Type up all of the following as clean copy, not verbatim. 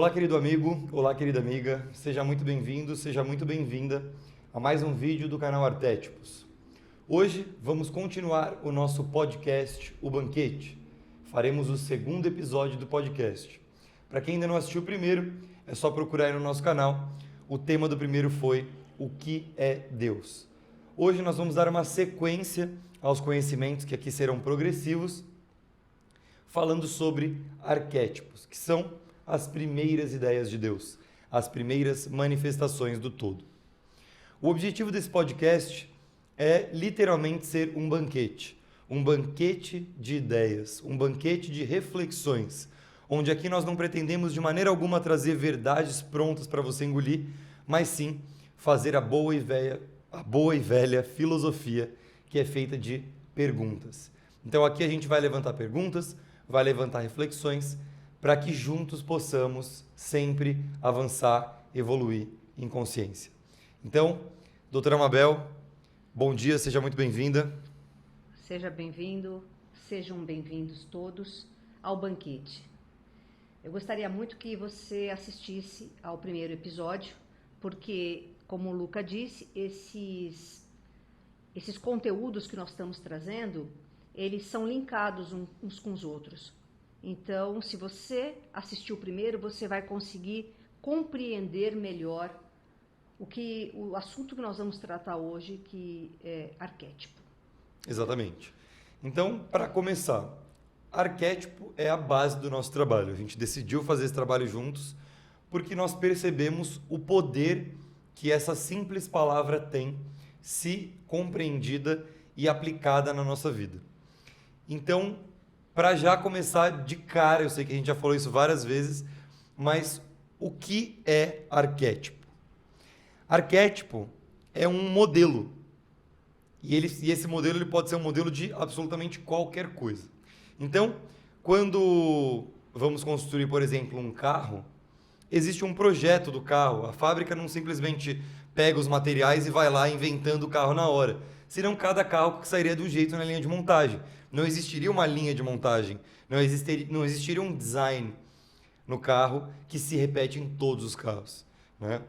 Olá, querido amigo, olá, querida amiga, seja muito bem-vindo, seja muito bem-vinda a mais um vídeo do canal Arquétipos. Hoje vamos continuar o nosso podcast, O Banquete. Faremos o segundo episódio do podcast. Para quem ainda não assistiu o primeiro, é só procurar aí no nosso canal. O tema do primeiro foi O que é Deus? Hoje nós vamos dar uma sequência aos conhecimentos que aqui serão progressivos, falando sobre arquétipos, que são as primeiras ideias de Deus, as primeiras manifestações do todo. O objetivo desse podcast é literalmente ser um banquete de ideias, um banquete de reflexões, onde aqui nós não pretendemos de maneira alguma trazer verdades prontas para você engolir, mas sim fazer a boa e velha filosofia que é feita de perguntas. Então aqui a gente vai levantar perguntas, vai levantar reflexões, para que juntos possamos sempre avançar, evoluir em consciência. Então, doutora Mabel, bom dia, seja muito bem-vinda. Seja bem-vindo, sejam bem-vindos todos ao banquete. Eu gostaria muito que você assistisse ao primeiro episódio, porque, como o Luca disse, esses conteúdos que nós estamos trazendo, eles são linkados uns com os outros. Então, se você assistiu primeiro, você vai conseguir compreender melhor o assunto que nós vamos tratar hoje, que é arquétipo. Exatamente. Então, para começar, arquétipo é a base do nosso trabalho. A gente decidiu fazer esse trabalho juntos porque nós percebemos o poder que essa simples palavra tem, se compreendida e aplicada na nossa vida. Então, para já começar de cara, eu sei que a gente já falou isso várias vezes, mas o que é arquétipo? Arquétipo é um modelo. E esse modelo ele pode ser um modelo de absolutamente qualquer coisa. Então, quando vamos construir, por exemplo, um carro, existe um projeto do carro. A fábrica não simplesmente pega os materiais e vai lá inventando o carro na hora. Senão cada carro sairia de um jeito na linha de montagem. Não existiria uma linha de montagem, não existiria um design no carro que se repete em todos os carros, né?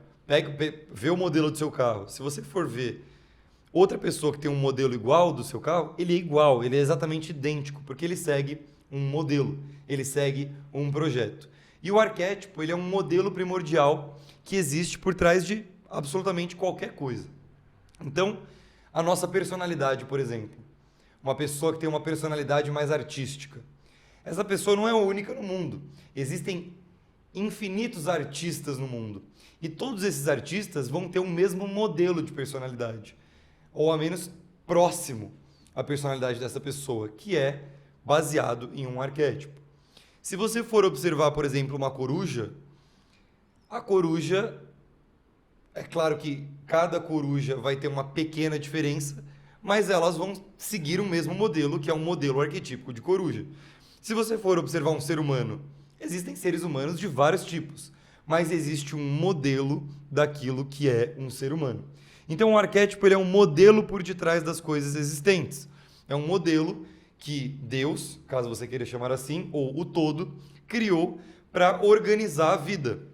Vê o modelo do seu carro. Se você for ver outra pessoa que tem um modelo igual do seu carro, ele é igual, ele é exatamente idêntico, porque ele segue um modelo, ele segue um projeto. E o arquétipo, ele é um modelo primordial que existe por trás de absolutamente qualquer coisa. Então, a nossa personalidade, por exemplo, uma pessoa que tem uma personalidade mais artística. Essa pessoa não é a única no mundo. Existem infinitos artistas no mundo. E todos esses artistas vão ter o mesmo modelo de personalidade, ou ao menos próximo à personalidade dessa pessoa, que é baseado em um arquétipo. Se você for observar, por exemplo, uma coruja, a coruja, é claro que cada coruja vai ter uma pequena diferença, mas elas vão seguir o mesmo modelo, que é um modelo arquetípico de coruja. Se você for observar um ser humano, existem seres humanos de vários tipos, mas existe um modelo daquilo que é um ser humano. Então o arquétipo ele é um modelo por detrás das coisas existentes. É um modelo que Deus, caso você queira chamar assim, ou o todo, criou para organizar a vida,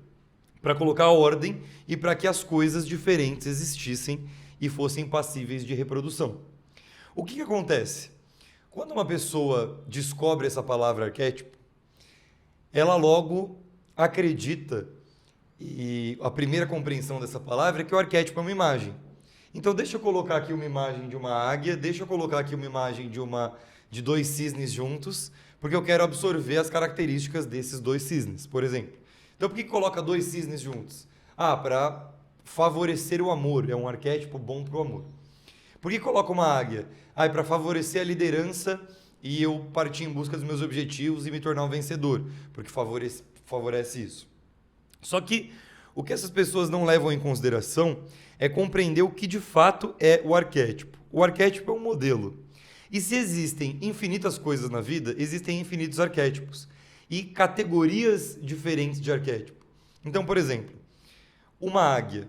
para colocar ordem e para que as coisas diferentes existissem e fossem passíveis de reprodução. O que acontece? Quando uma pessoa descobre essa palavra arquétipo, ela logo acredita, e a primeira compreensão dessa palavra é que o arquétipo é uma imagem. Então deixa eu colocar aqui uma imagem de uma águia, deixa eu colocar aqui uma imagem de dois cisnes juntos, porque eu quero absorver as características desses dois cisnes, por exemplo. Então por que coloca dois cisnes juntos? Para favorecer o amor, é um arquétipo bom para o amor. Por que coloca uma águia? Para favorecer a liderança e eu partir em busca dos meus objetivos e me tornar um vencedor, porque favorece isso. Só que o que essas pessoas não levam em consideração é compreender o que de fato é o arquétipo. O arquétipo é um modelo. E se existem infinitas coisas na vida, existem infinitos arquétipos e categorias diferentes de arquétipo. Então, por exemplo, uma águia.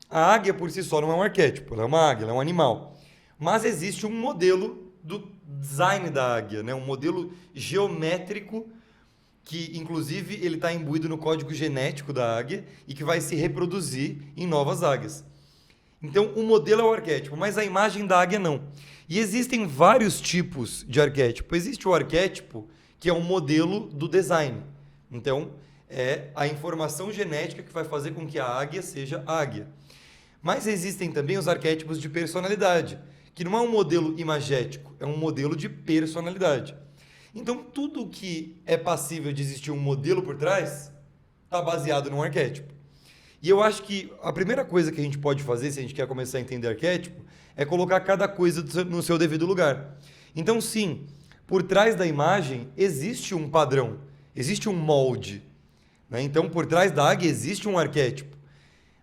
A águia por si só não é um arquétipo, ela é uma águia, ela é um animal. Mas existe um modelo do design da águia, né? Um modelo geométrico que inclusive ele está imbuído no código genético da águia e que vai se reproduzir em novas águias. Então, o modelo é o arquétipo, mas a imagem da águia não. E existem vários tipos de arquétipo. Existe o arquétipo, que é um modelo do design. Então, é a informação genética que vai fazer com que a águia seja águia. Mas existem também os arquétipos de personalidade, que não é um modelo imagético, é um modelo de personalidade. Então, tudo que é passível de existir um modelo por trás está baseado num arquétipo. E eu acho que a primeira coisa que a gente pode fazer, se a gente quer começar a entender arquétipo, é colocar cada coisa no seu devido lugar. Então, sim, por trás da imagem existe um padrão, existe um molde, né? Então, por trás da águia existe um arquétipo.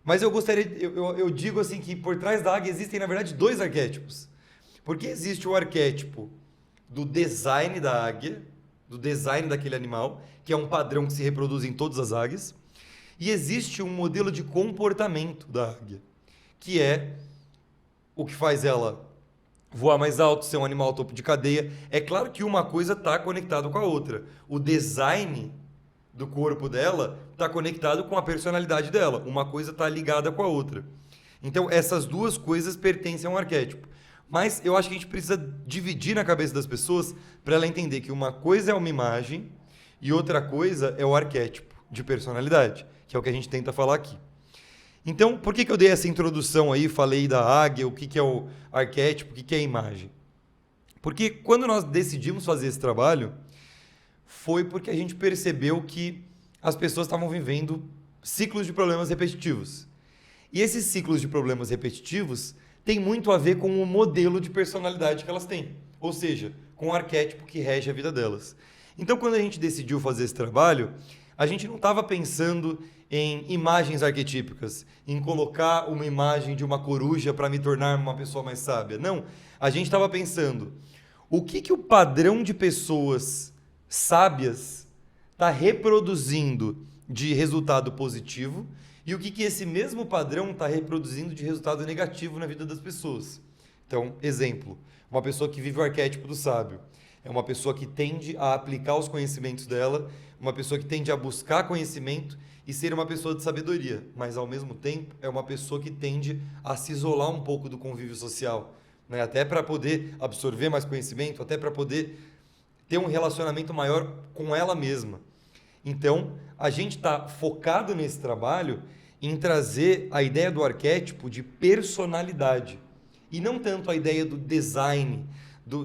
Mas eu digo assim que por trás da águia existem, na verdade, dois arquétipos. Porque existe o arquétipo do design da águia, do design daquele animal, que é um padrão que se reproduz em todas as águias. E existe um modelo de comportamento da águia, que é o que faz ela voar mais alto, ser um animal topo de cadeia. É claro que uma coisa está conectada com a outra. O design do corpo dela está conectado com a personalidade dela. Uma coisa está ligada com a outra. Então, essas duas coisas pertencem a um arquétipo. Mas eu acho que a gente precisa dividir na cabeça das pessoas para ela entender que uma coisa é uma imagem e outra coisa é o arquétipo de personalidade, que é o que a gente tenta falar aqui. Então, por que eu dei essa introdução aí, falei da águia, o que é o arquétipo, o que é a imagem? Porque quando nós decidimos fazer esse trabalho, foi porque a gente percebeu que as pessoas estavam vivendo ciclos de problemas repetitivos. E esses ciclos de problemas repetitivos têm muito a ver com o modelo de personalidade que elas têm, ou seja, com o arquétipo que rege a vida delas. Então, quando a gente decidiu fazer esse trabalho, a gente não estava pensando em imagens arquetípicas, em colocar uma imagem de uma coruja para me tornar uma pessoa mais sábia. Não, a gente estava pensando o que o padrão de pessoas sábias está reproduzindo de resultado positivo e o que esse mesmo padrão está reproduzindo de resultado negativo na vida das pessoas. Então, exemplo, uma pessoa que vive o arquétipo do sábio é uma pessoa que tende a aplicar os conhecimentos dela, uma pessoa que tende a buscar conhecimento e ser uma pessoa de sabedoria, mas ao mesmo tempo é uma pessoa que tende a se isolar um pouco do convívio social, né? Até para poder absorver mais conhecimento, até para poder ter um relacionamento maior com ela mesma. Então, a gente está focado nesse trabalho em trazer a ideia do arquétipo de personalidade e não tanto a ideia do design,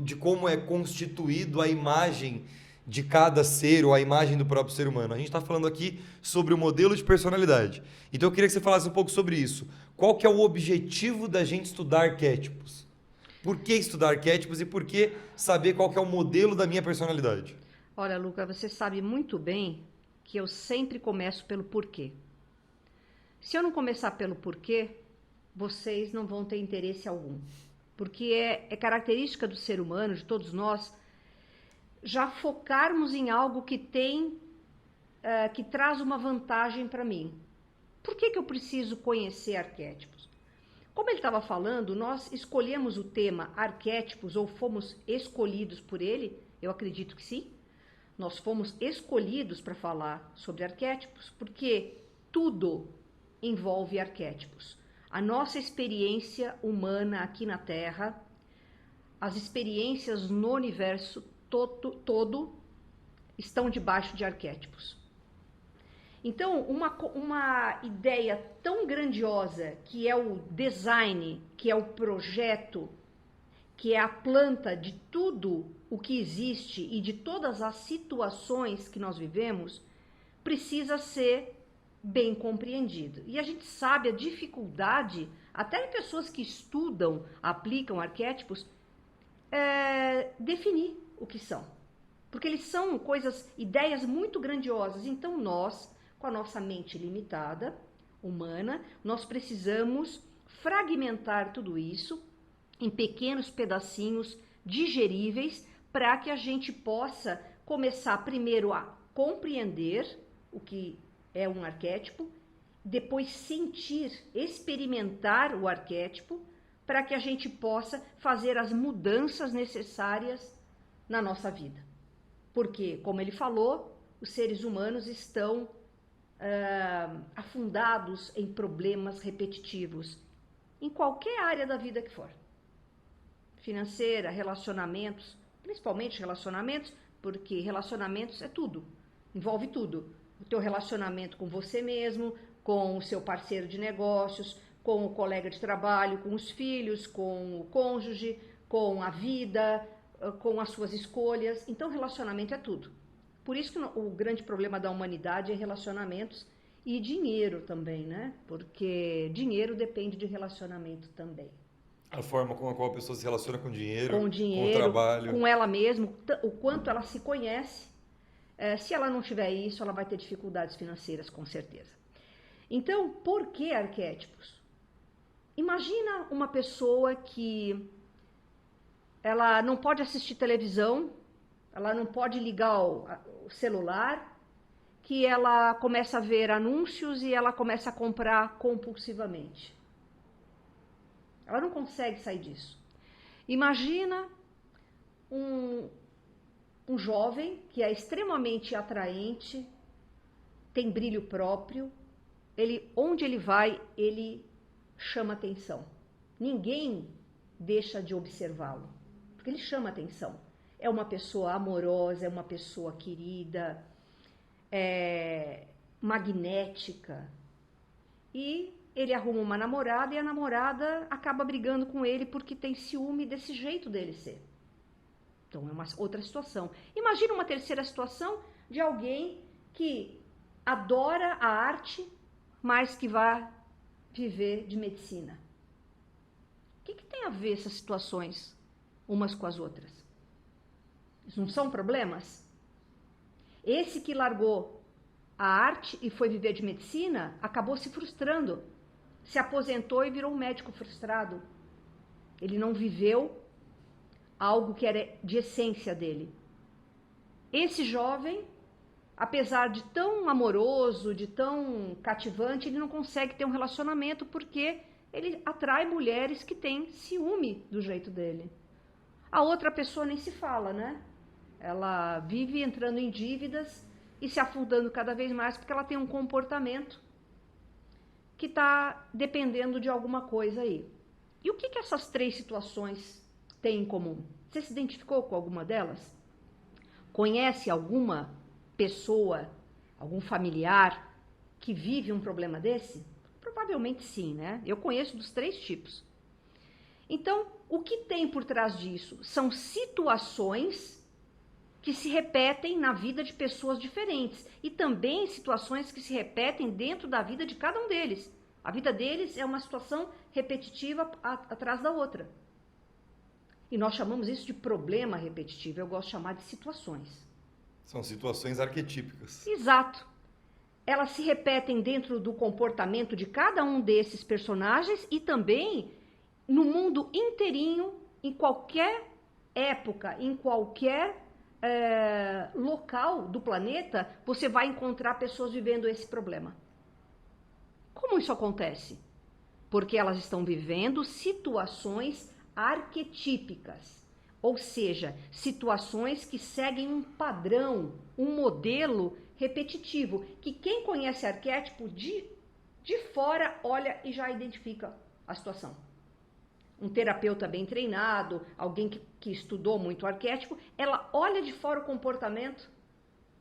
de como é constituído a imagem de cada ser ou a imagem do próprio ser humano. A gente está falando aqui sobre o modelo de personalidade. Então eu queria que você falasse um pouco sobre isso. Qual que é o objetivo da gente estudar arquétipos? Por que estudar arquétipos e por que saber qual que é o modelo da minha personalidade? Olha, Luca, você sabe muito bem que eu sempre começo pelo porquê. Se eu não começar pelo porquê, vocês não vão ter interesse algum. Porque é característica do ser humano, de todos nós, já focarmos em algo que que traz uma vantagem para mim. Por que eu preciso conhecer arquétipos? Como ele estava falando, nós escolhemos o tema arquétipos ou fomos escolhidos por ele? Eu acredito que sim. Nós fomos escolhidos para falar sobre arquétipos porque tudo envolve arquétipos. A nossa experiência humana aqui na Terra, as experiências no universo todo estão debaixo de arquétipos. Então, uma ideia tão grandiosa que é o design, que é o projeto, que é a planta de tudo o que existe e de todas as situações que nós vivemos, precisa ser bem compreendido. E a gente sabe a dificuldade, até em pessoas que estudam, aplicam arquétipos, definir o que são. Porque eles são ideias muito grandiosas. Então nós, com a nossa mente limitada, humana, nós precisamos fragmentar tudo isso em pequenos pedacinhos digeríveis para que a gente possa começar primeiro a compreender o que é um arquétipo, depois sentir, experimentar o arquétipo, para que a gente possa fazer as mudanças necessárias na nossa vida. Porque, como ele falou, os seres humanos estão afundados em problemas repetitivos, em qualquer área da vida que for. Financeira, relacionamentos, principalmente relacionamentos, porque relacionamentos é tudo, envolve tudo. O teu relacionamento com você mesmo, com o seu parceiro de negócios, com o colega de trabalho, com os filhos, com o cônjuge, com a vida, com as suas escolhas. Então, relacionamento é tudo. Por isso que o grande problema da humanidade é relacionamentos e dinheiro também, né? Porque dinheiro depende de relacionamento também. A forma com a qual a pessoa se relaciona com Com o com o dinheiro, trabalho. com ela mesma, o quanto ela se conhece. Se ela não tiver isso, ela vai ter dificuldades financeiras, com certeza. Então, por que arquétipos? Imagina uma pessoa que ela não pode assistir televisão, ela não pode ligar o celular, que ela começa a ver anúncios e ela começa a comprar compulsivamente. Ela não consegue sair disso. Imagina um jovem que é extremamente atraente, tem brilho próprio, onde ele vai, ele chama atenção. Ninguém deixa de observá-lo, porque ele chama atenção. É uma pessoa amorosa, é uma pessoa querida, é magnética. E ele arruma uma namorada e a namorada acaba brigando com ele porque tem ciúme desse jeito dele ser. Então é uma outra situação. Imagina uma terceira situação de alguém que adora a arte, mas que vai viver de medicina. O que tem a ver essas situações umas com as outras? Isso não são problemas? Esse que largou a arte e foi viver de medicina acabou se frustrando, se aposentou e virou um médico frustrado. Ele não viveu algo que era de essência dele. Esse jovem, apesar de tão amoroso, de tão cativante, ele não consegue ter um relacionamento porque ele atrai mulheres que têm ciúme do jeito dele. A outra pessoa nem se fala, né? Ela vive entrando em dívidas e se afundando cada vez mais porque ela tem um comportamento que está dependendo de alguma coisa aí. E o que essas três situações têm em comum? Você se identificou com alguma delas? Conhece alguma pessoa, algum familiar que vive um problema desse? Provavelmente sim, né? Eu conheço dos três tipos. Então, o que tem por trás disso? São situações que se repetem na vida de pessoas diferentes e também situações que se repetem dentro da vida de cada um deles. A vida deles é uma situação repetitiva atrás da outra. E nós chamamos isso de problema repetitivo, eu gosto de chamar de situações. São situações arquetípicas. Exato. Elas se repetem dentro do comportamento de cada um desses personagens e também no mundo inteirinho, em qualquer época, em qualquer local do planeta, você vai encontrar pessoas vivendo esse problema. Como isso acontece? Porque elas estão vivendo situações arquetípicas, ou seja, situações que seguem um padrão, um modelo repetitivo, que quem conhece arquétipo de fora olha e já identifica a situação. Um terapeuta bem treinado, alguém que estudou muito arquétipo, ela olha de fora o comportamento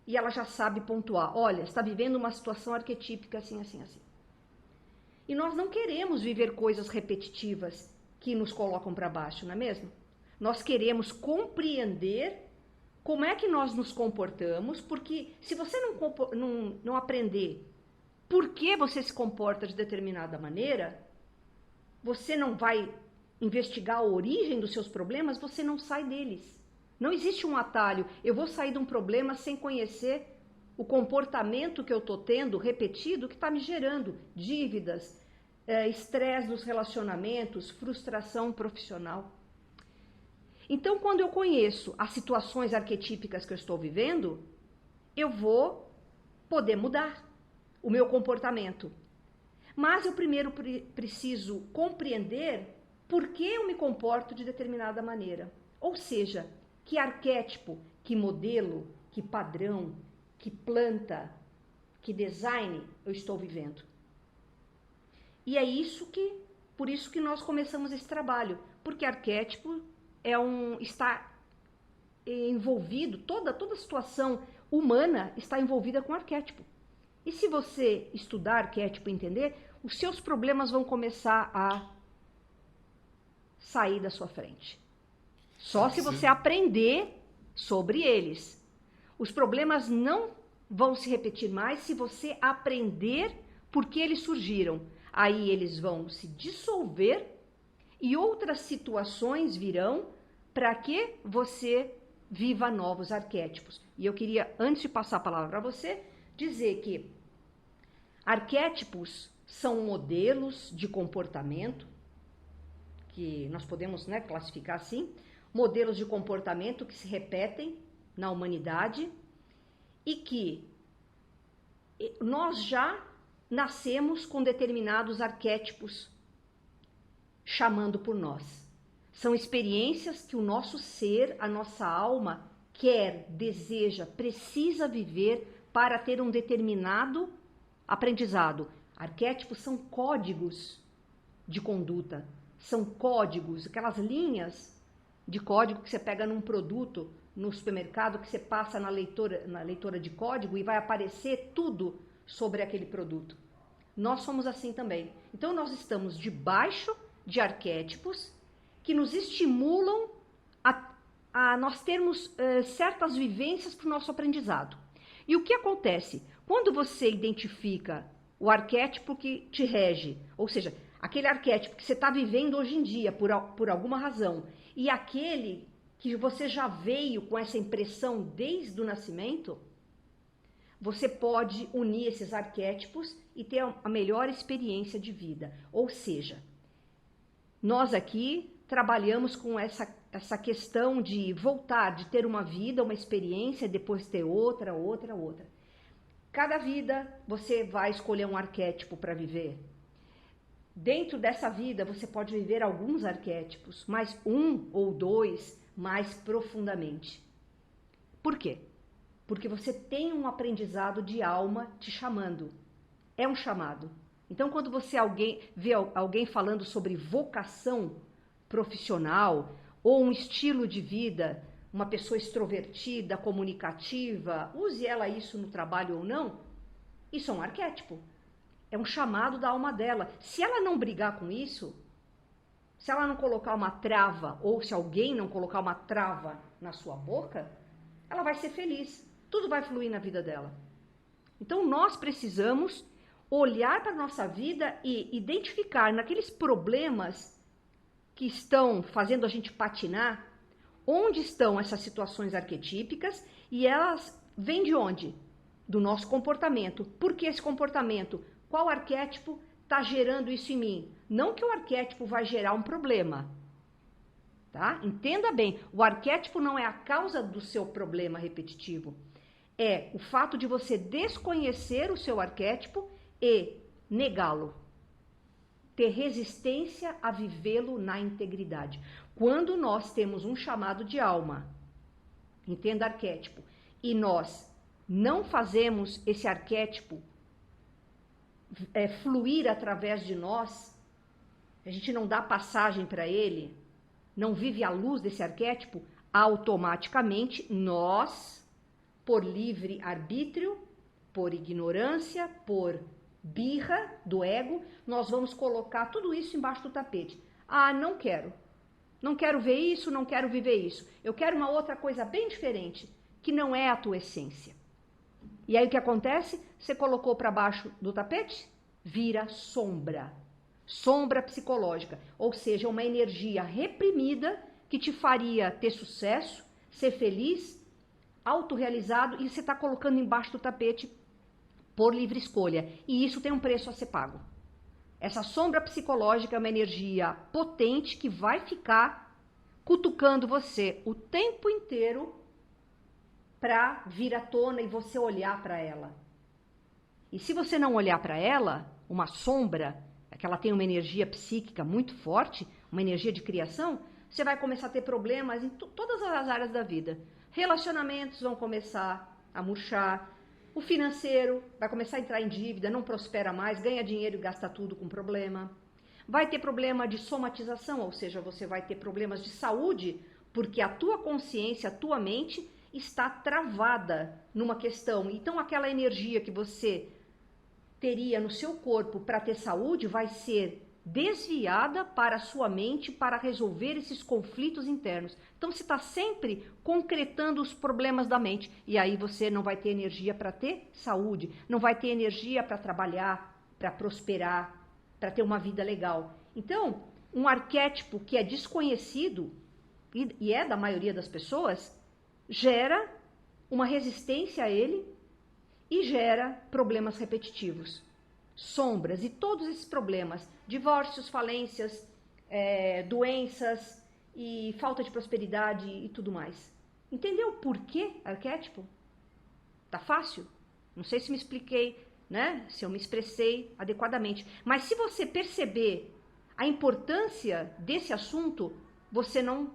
e ela já sabe pontuar. Olha, está vivendo uma situação arquetípica assim, assim, assim. E nós não queremos viver coisas repetitivas que nos colocam para baixo, não é mesmo? Nós queremos compreender como é que nós nos comportamos, porque se você não aprender por que você se comporta de determinada maneira, você não vai investigar a origem dos seus problemas, você não sai deles. Não existe um atalho. Eu vou sair de um problema sem conhecer o comportamento que eu estou tendo repetido que está me gerando dívidas, estresse nos relacionamentos, frustração profissional. Então, quando eu conheço as situações arquetípicas que eu estou vivendo, eu vou poder mudar o meu comportamento. Mas eu primeiro preciso compreender por que eu me comporto de determinada maneira. Ou seja, que arquétipo, que modelo, que padrão, que planta, que design eu estou vivendo? E é por isso que nós começamos esse trabalho, porque arquétipo está envolvido, toda situação humana está envolvida com arquétipo. E se você estudar arquétipo e entender, os seus problemas vão começar a sair da sua frente. Só se você aprender sobre eles. Os problemas não vão se repetir mais se você aprender por que eles surgiram. Aí eles vão se dissolver e outras situações virão para que você viva novos arquétipos. E eu queria, antes de passar a palavra para você, dizer que arquétipos são modelos de comportamento, que nós podemos, né, classificar assim, modelos de comportamento que se repetem na humanidade e que nós já nascemos com determinados arquétipos chamando por nós. São experiências que o nosso ser, a nossa alma, quer, deseja, precisa viver para ter um determinado aprendizado. Arquétipos são códigos de conduta, são códigos, aquelas linhas de código que você pega num produto no supermercado, que você passa na leitora de código e vai aparecer tudo sobre aquele produto. Nós somos assim também. Então nós estamos debaixo de arquétipos que nos estimulam a nós termos certas vivências para o nosso aprendizado. E o que acontece? Quando você identifica o arquétipo que te rege, ou seja, aquele arquétipo que você está vivendo hoje em dia por alguma razão, e aquele que você já veio com essa impressão desde o nascimento, você pode unir esses arquétipos e ter a melhor experiência de vida. Ou seja, nós aqui trabalhamos com essa questão de voltar, de ter uma vida, uma experiência, depois ter outra. Cada vida você vai escolher um arquétipo para viver. Dentro dessa vida você pode viver alguns arquétipos, mas um ou dois mais profundamente. Por quê? Porque você tem um aprendizado de alma te chamando. É um chamado. Então, quando você vê alguém falando sobre vocação profissional ou um estilo de vida, uma pessoa extrovertida, comunicativa, use ela isso no trabalho ou não, isso é um arquétipo. É um chamado da alma dela. Se ela não brigar com isso, se ela não colocar uma trava, ou se alguém não colocar uma trava na sua boca, ela vai ser feliz. Tudo vai fluir na vida dela. Então nós precisamos olhar para a nossa vida e identificar naqueles problemas que estão fazendo a gente patinar, onde estão essas situações arquetípicas e elas vêm de onde? Do nosso comportamento. Por que esse comportamento? Qual arquétipo está gerando isso em mim? Não que o arquétipo vai gerar um problema, tá? Entenda bem, o arquétipo não é a causa do seu problema repetitivo. É o fato de você desconhecer o seu arquétipo e negá-lo. Ter resistência a vivê-lo na integridade. Quando nós temos um chamado de alma, entenda arquétipo, e nós não fazemos esse arquétipo fluir através de nós, a gente não dá passagem para ele, não vive à luz desse arquétipo, automaticamente nós, por livre arbítrio, por ignorância, por birra do ego, nós vamos colocar tudo isso embaixo do tapete. Ah, não quero ver isso, não quero viver isso. Eu quero uma outra coisa bem diferente, que não é a tua essência. E aí o que acontece? Você colocou para baixo do tapete, vira sombra. Sombra psicológica, ou seja, uma energia reprimida que te faria ter sucesso, ser feliz, autorrealizado, e você está colocando embaixo do tapete por livre escolha. E isso tem um preço a ser pago. Essa sombra psicológica é uma energia potente que vai ficar cutucando você o tempo inteiro para vir à tona e você olhar para ela. E se você não olhar para ela, uma sombra, que ela tem uma energia psíquica muito forte, uma energia de criação, você vai começar a ter problemas em todas as áreas da vida. Relacionamentos vão começar a murchar, O financeiro vai começar a entrar em dívida, não prospera mais, ganha dinheiro e gasta tudo com problema. Vai ter problema de somatização, ou seja, você vai ter problemas de saúde, porque a tua consciência, a tua mente está travada numa questão. Então aquela energia que você teria no seu corpo para ter saúde vai ser desviada para a sua mente para resolver esses conflitos internos. Então você está sempre concretando os problemas da mente e aí você não vai ter energia para ter saúde, não vai ter energia para trabalhar, para prosperar, para ter uma vida legal. Então, um arquétipo que é desconhecido e é da maioria das pessoas, gera uma resistência a ele e gera problemas repetitivos. Sombras e todos esses problemas, divórcios, falências, doenças e falta de prosperidade e tudo mais. Entendeu por que arquétipo? Tá fácil? Não sei se me expliquei, né? Se eu me expressei adequadamente. Mas se você perceber a importância desse assunto, você não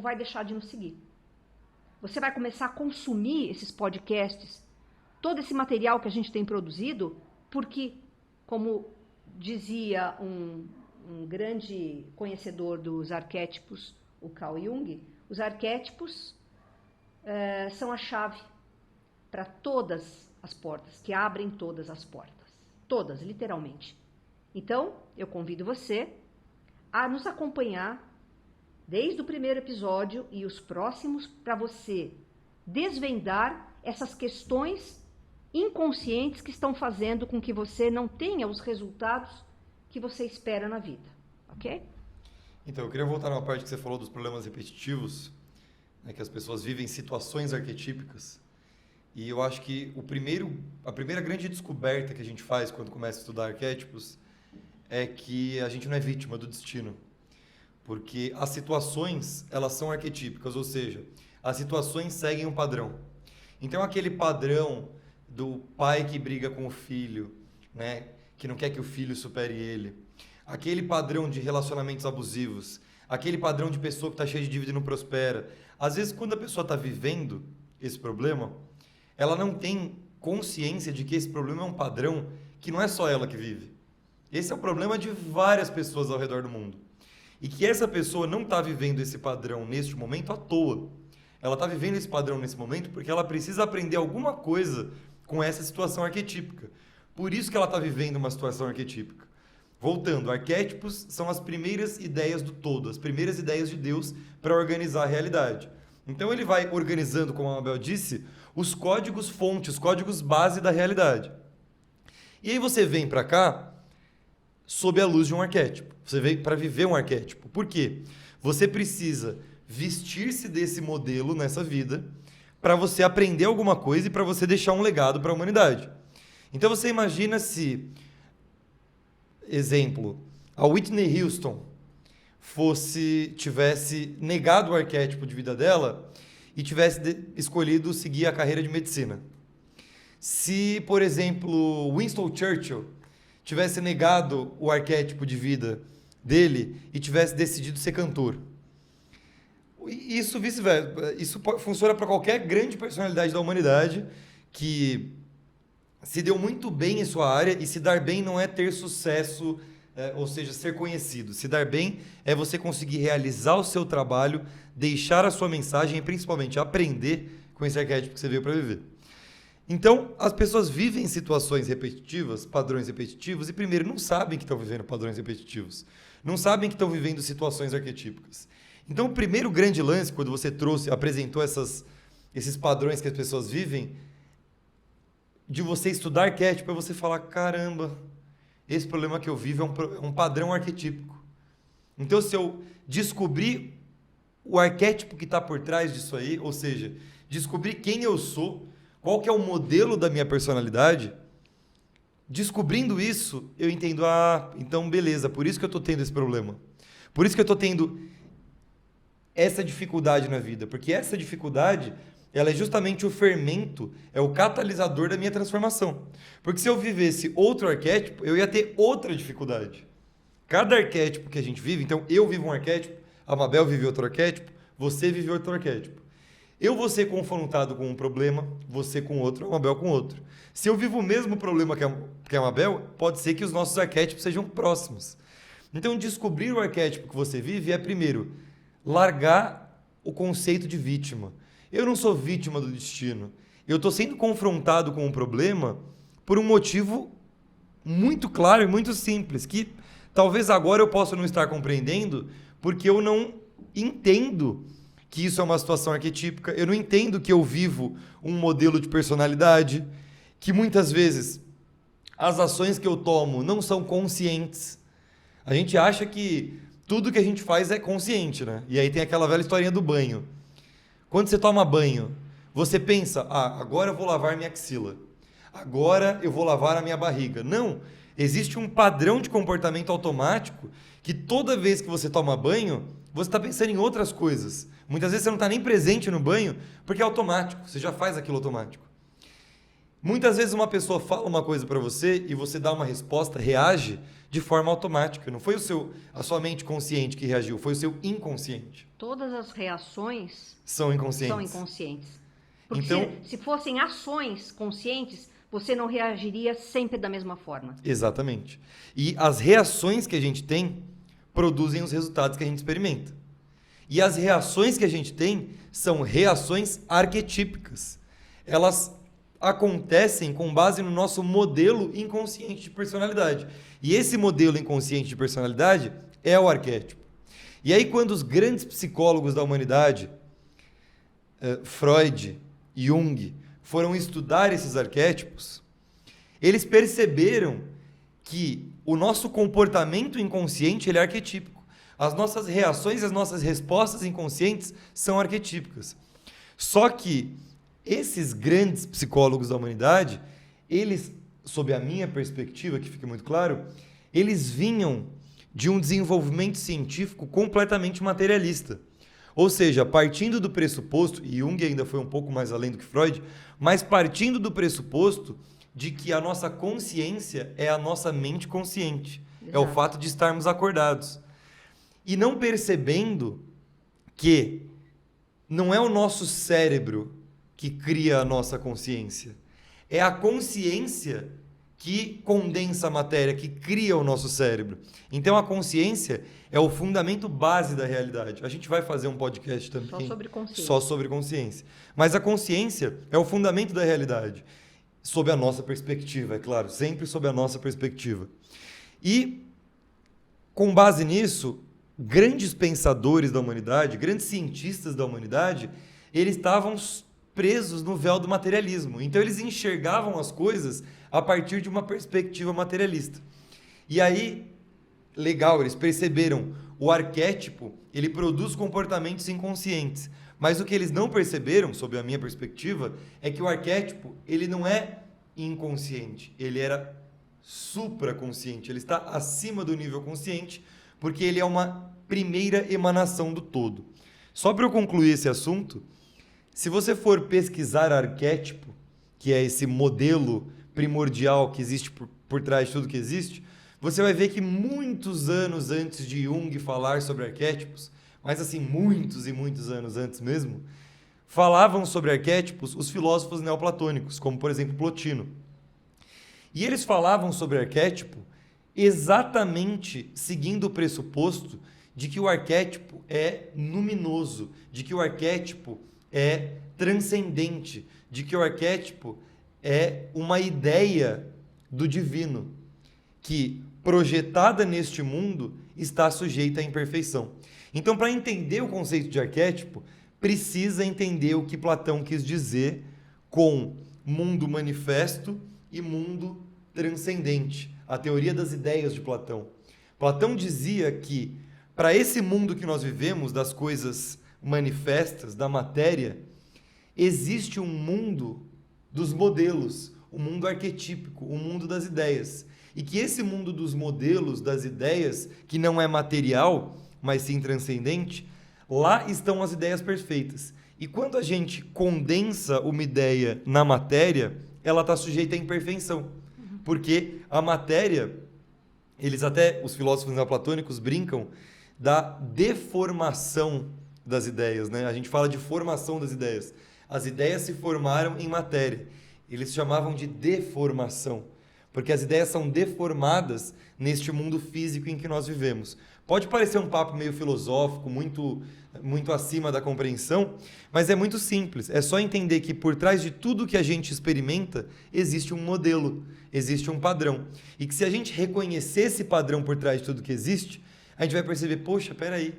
vai deixar de nos seguir. Você vai começar a consumir esses podcasts, todo esse material que a gente tem produzido, porque, como dizia um grande conhecedor dos arquétipos, o Carl Jung, os arquétipos são a chave para todas as portas, que abrem todas as portas. Todas, literalmente. Então, eu convido você a nos acompanhar desde o primeiro episódio e os próximos para você desvendar essas questões inconscientes que estão fazendo com que você não tenha os resultados que você espera na vida, ok? Então, eu queria voltar numa parte que você falou dos problemas repetitivos, né, que as pessoas vivem situações arquetípicas. E eu acho que a primeira grande descoberta que a gente faz quando começa a estudar arquétipos é que a gente não é vítima do destino. Porque as situações, elas são arquetípicas, ou seja, as situações seguem um padrão. Então, aquele padrão do pai que briga com o filho, né, que não quer que o filho supere ele, aquele padrão de relacionamentos abusivos, aquele padrão de pessoa que está cheia de dívida e não prospera. Às vezes, quando a pessoa está vivendo esse problema, ela não tem consciência de que esse problema é um padrão que não é só ela que vive. Esse é o problema de várias pessoas ao redor do mundo. E que essa pessoa não está vivendo esse padrão neste momento à toa. Ela está vivendo esse padrão nesse momento porque ela precisa aprender alguma coisa com essa situação arquetípica. Por isso que ela está vivendo uma situação arquetípica. Voltando, arquétipos são as primeiras ideias do todo, as primeiras ideias de Deus para organizar a realidade. Então ele vai organizando, como a Mabel disse, os códigos fonte, os códigos base da realidade. E aí você vem para cá sob a luz de um arquétipo. Você veio para viver um arquétipo. Por quê? Você precisa vestir-se desse modelo nessa vida para você aprender alguma coisa e para você deixar um legado para a humanidade. Então você imagina se, exemplo, a Whitney Houston tivesse negado o arquétipo de vida dela e tivesse escolhido seguir a carreira de medicina. Se, por exemplo, Winston Churchill tivesse negado o arquétipo de vida dele e tivesse decidido ser cantor. Isso vice-versa. Isso funciona para qualquer grande personalidade da humanidade que se deu muito bem em sua área, e se dar bem não é ter sucesso, ou seja, ser conhecido. Se dar bem é você conseguir realizar o seu trabalho, deixar a sua mensagem e principalmente aprender com esse arquétipo que você veio para viver. Então, as pessoas vivem situações repetitivas, padrões repetitivos, e primeiro não sabem que estão vivendo padrões repetitivos. Não sabem que estão vivendo situações arquetípicas. Então, o primeiro grande lance, quando você apresentou esses padrões que as pessoas vivem, de você estudar arquétipo, é você falar, caramba, esse problema que eu vivo é um padrão arquetípico. Então, se eu descobrir o arquétipo que está por trás disso aí, ou seja, descobrir quem eu sou, qual que é o modelo da minha personalidade, descobrindo isso, eu entendo, então beleza, por isso que eu estou tendo esse problema. Por isso que eu estou tendo essa dificuldade na vida, porque essa dificuldade, ela é justamente o fermento, é o catalisador da minha transformação. Porque se eu vivesse outro arquétipo, eu ia ter outra dificuldade. Cada arquétipo que a gente vive, então eu vivo um arquétipo, a Mabel vive outro arquétipo, você vive outro arquétipo. Eu vou ser confrontado com um problema, você com outro, a Mabel com outro. Se eu vivo o mesmo problema que a Mabel, pode ser que os nossos arquétipos sejam próximos. Então, descobrir o arquétipo que você vive é, primeiro, largar o conceito de vítima. Eu não sou vítima do destino. Eu estou sendo confrontado com um problema por um motivo muito claro e muito simples, que talvez agora eu possa não estar compreendendo, porque eu não entendo que isso é uma situação arquetípica, eu não entendo que eu vivo um modelo de personalidade, que muitas vezes as ações que eu tomo não são conscientes. A gente acha que tudo que a gente faz é consciente, né? E aí tem aquela velha historinha do banho. Quando você toma banho, você pensa, agora eu vou lavar minha axila. Agora eu vou lavar a minha barriga. Não, existe um padrão de comportamento automático que toda vez que você toma banho, você está pensando em outras coisas. Muitas vezes você não está nem presente no banho porque é automático, você já faz aquilo automático. Muitas vezes uma pessoa fala uma coisa para você e você dá uma resposta, reage de forma automática. Não foi a sua mente consciente que reagiu, foi o seu inconsciente. Todas as reações são inconscientes. São inconscientes. Porque então, se fossem ações conscientes, você não reagiria sempre da mesma forma. Exatamente. E as reações que a gente tem produzem os resultados que a gente experimenta. E as reações que a gente tem são reações arquetípicas. Elas acontecem com base no nosso modelo inconsciente de personalidade. E esse modelo inconsciente de personalidade é o arquétipo. E aí, quando os grandes psicólogos da humanidade, Freud, Jung, foram estudar esses arquétipos, eles perceberam que o nosso comportamento inconsciente ele é arquetípico. As nossas reações e as nossas respostas inconscientes são arquetípicas. Só que esses grandes psicólogos da humanidade, eles, sob a minha perspectiva, que fica muito claro, eles vinham de um desenvolvimento científico completamente materialista. Ou seja, partindo do pressuposto, e Jung ainda foi um pouco mais além do que Freud, mas partindo do pressuposto de que a nossa consciência é a nossa mente consciente. Exato. É o fato de estarmos acordados. E não percebendo que não é o nosso cérebro que cria a nossa consciência. É a consciência que condensa a matéria, que cria o nosso cérebro. Então a consciência é o fundamento base da realidade. A gente vai fazer um podcast também só sobre consciência. Mas a consciência é o fundamento da realidade, sob a nossa perspectiva, é claro, sempre sob a nossa perspectiva. E com base nisso, grandes pensadores da humanidade, grandes cientistas da humanidade, eles estavam presos no véu do materialismo. Então eles enxergavam as coisas a partir de uma perspectiva materialista. E aí, legal, eles perceberam, o arquétipo, ele produz comportamentos inconscientes. Mas o que eles não perceberam, sob a minha perspectiva, é que o arquétipo, ele não é inconsciente, ele era supraconsciente, ele está acima do nível consciente, porque ele é uma primeira emanação do todo. Só para eu concluir esse assunto, se você for pesquisar arquétipo, que é esse modelo primordial que existe por trás de tudo que existe, você vai ver que muitos anos antes de Jung falar sobre arquétipos, mas assim, muitos e muitos anos antes mesmo, falavam sobre arquétipos os filósofos neoplatônicos, como por exemplo Plotino. E eles falavam sobre arquétipo exatamente seguindo o pressuposto de que o arquétipo é luminoso, de que o arquétipo é transcendente, de que o arquétipo é uma ideia do divino, que, projetada neste mundo, está sujeita à imperfeição. Então, para entender o conceito de arquétipo, precisa entender o que Platão quis dizer com mundo manifesto e mundo transcendente, a teoria das ideias de Platão. Platão dizia que, para esse mundo que nós vivemos, das coisas manifestas, da matéria, existe um mundo dos modelos, o mundo arquetípico, o mundo das ideias. E que esse mundo dos modelos, das ideias, que não é material, mas sim transcendente, lá estão as ideias perfeitas. E quando a gente condensa uma ideia na matéria, ela está sujeita à imperfeição. Porque a matéria, os filósofos neoplatônicos brincam da deformação das ideias, né? A gente fala de formação das ideias. As ideias se formaram em matéria. Eles chamavam de deformação, porque as ideias são deformadas neste mundo físico em que nós vivemos. Pode parecer um papo meio filosófico, muito acima da compreensão, mas é muito simples. É só entender que por trás de tudo que a gente experimenta, existe um modelo, existe um padrão. E que se a gente reconhecer esse padrão por trás de tudo que existe, a gente vai perceber, poxa, peraí,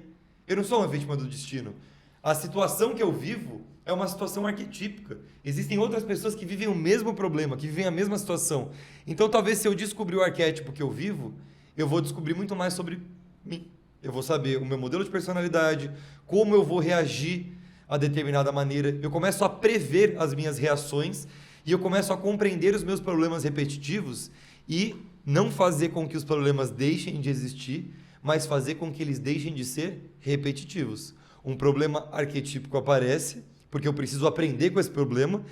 eu não sou uma vítima do destino. A situação que eu vivo é uma situação arquetípica. Existem outras pessoas que vivem o mesmo problema, que vivem a mesma situação. Então, talvez se eu descobrir o arquétipo que eu vivo, eu vou descobrir muito mais sobre mim. Eu vou saber o meu modelo de personalidade, como eu vou reagir a determinada maneira. Eu começo a prever as minhas reações e eu começo a compreender os meus problemas repetitivos e não fazer com que os problemas deixem de existir, mas fazer com que eles deixem de ser repetitivos. Um problema arquetípico aparece, porque eu preciso aprender com esse problema,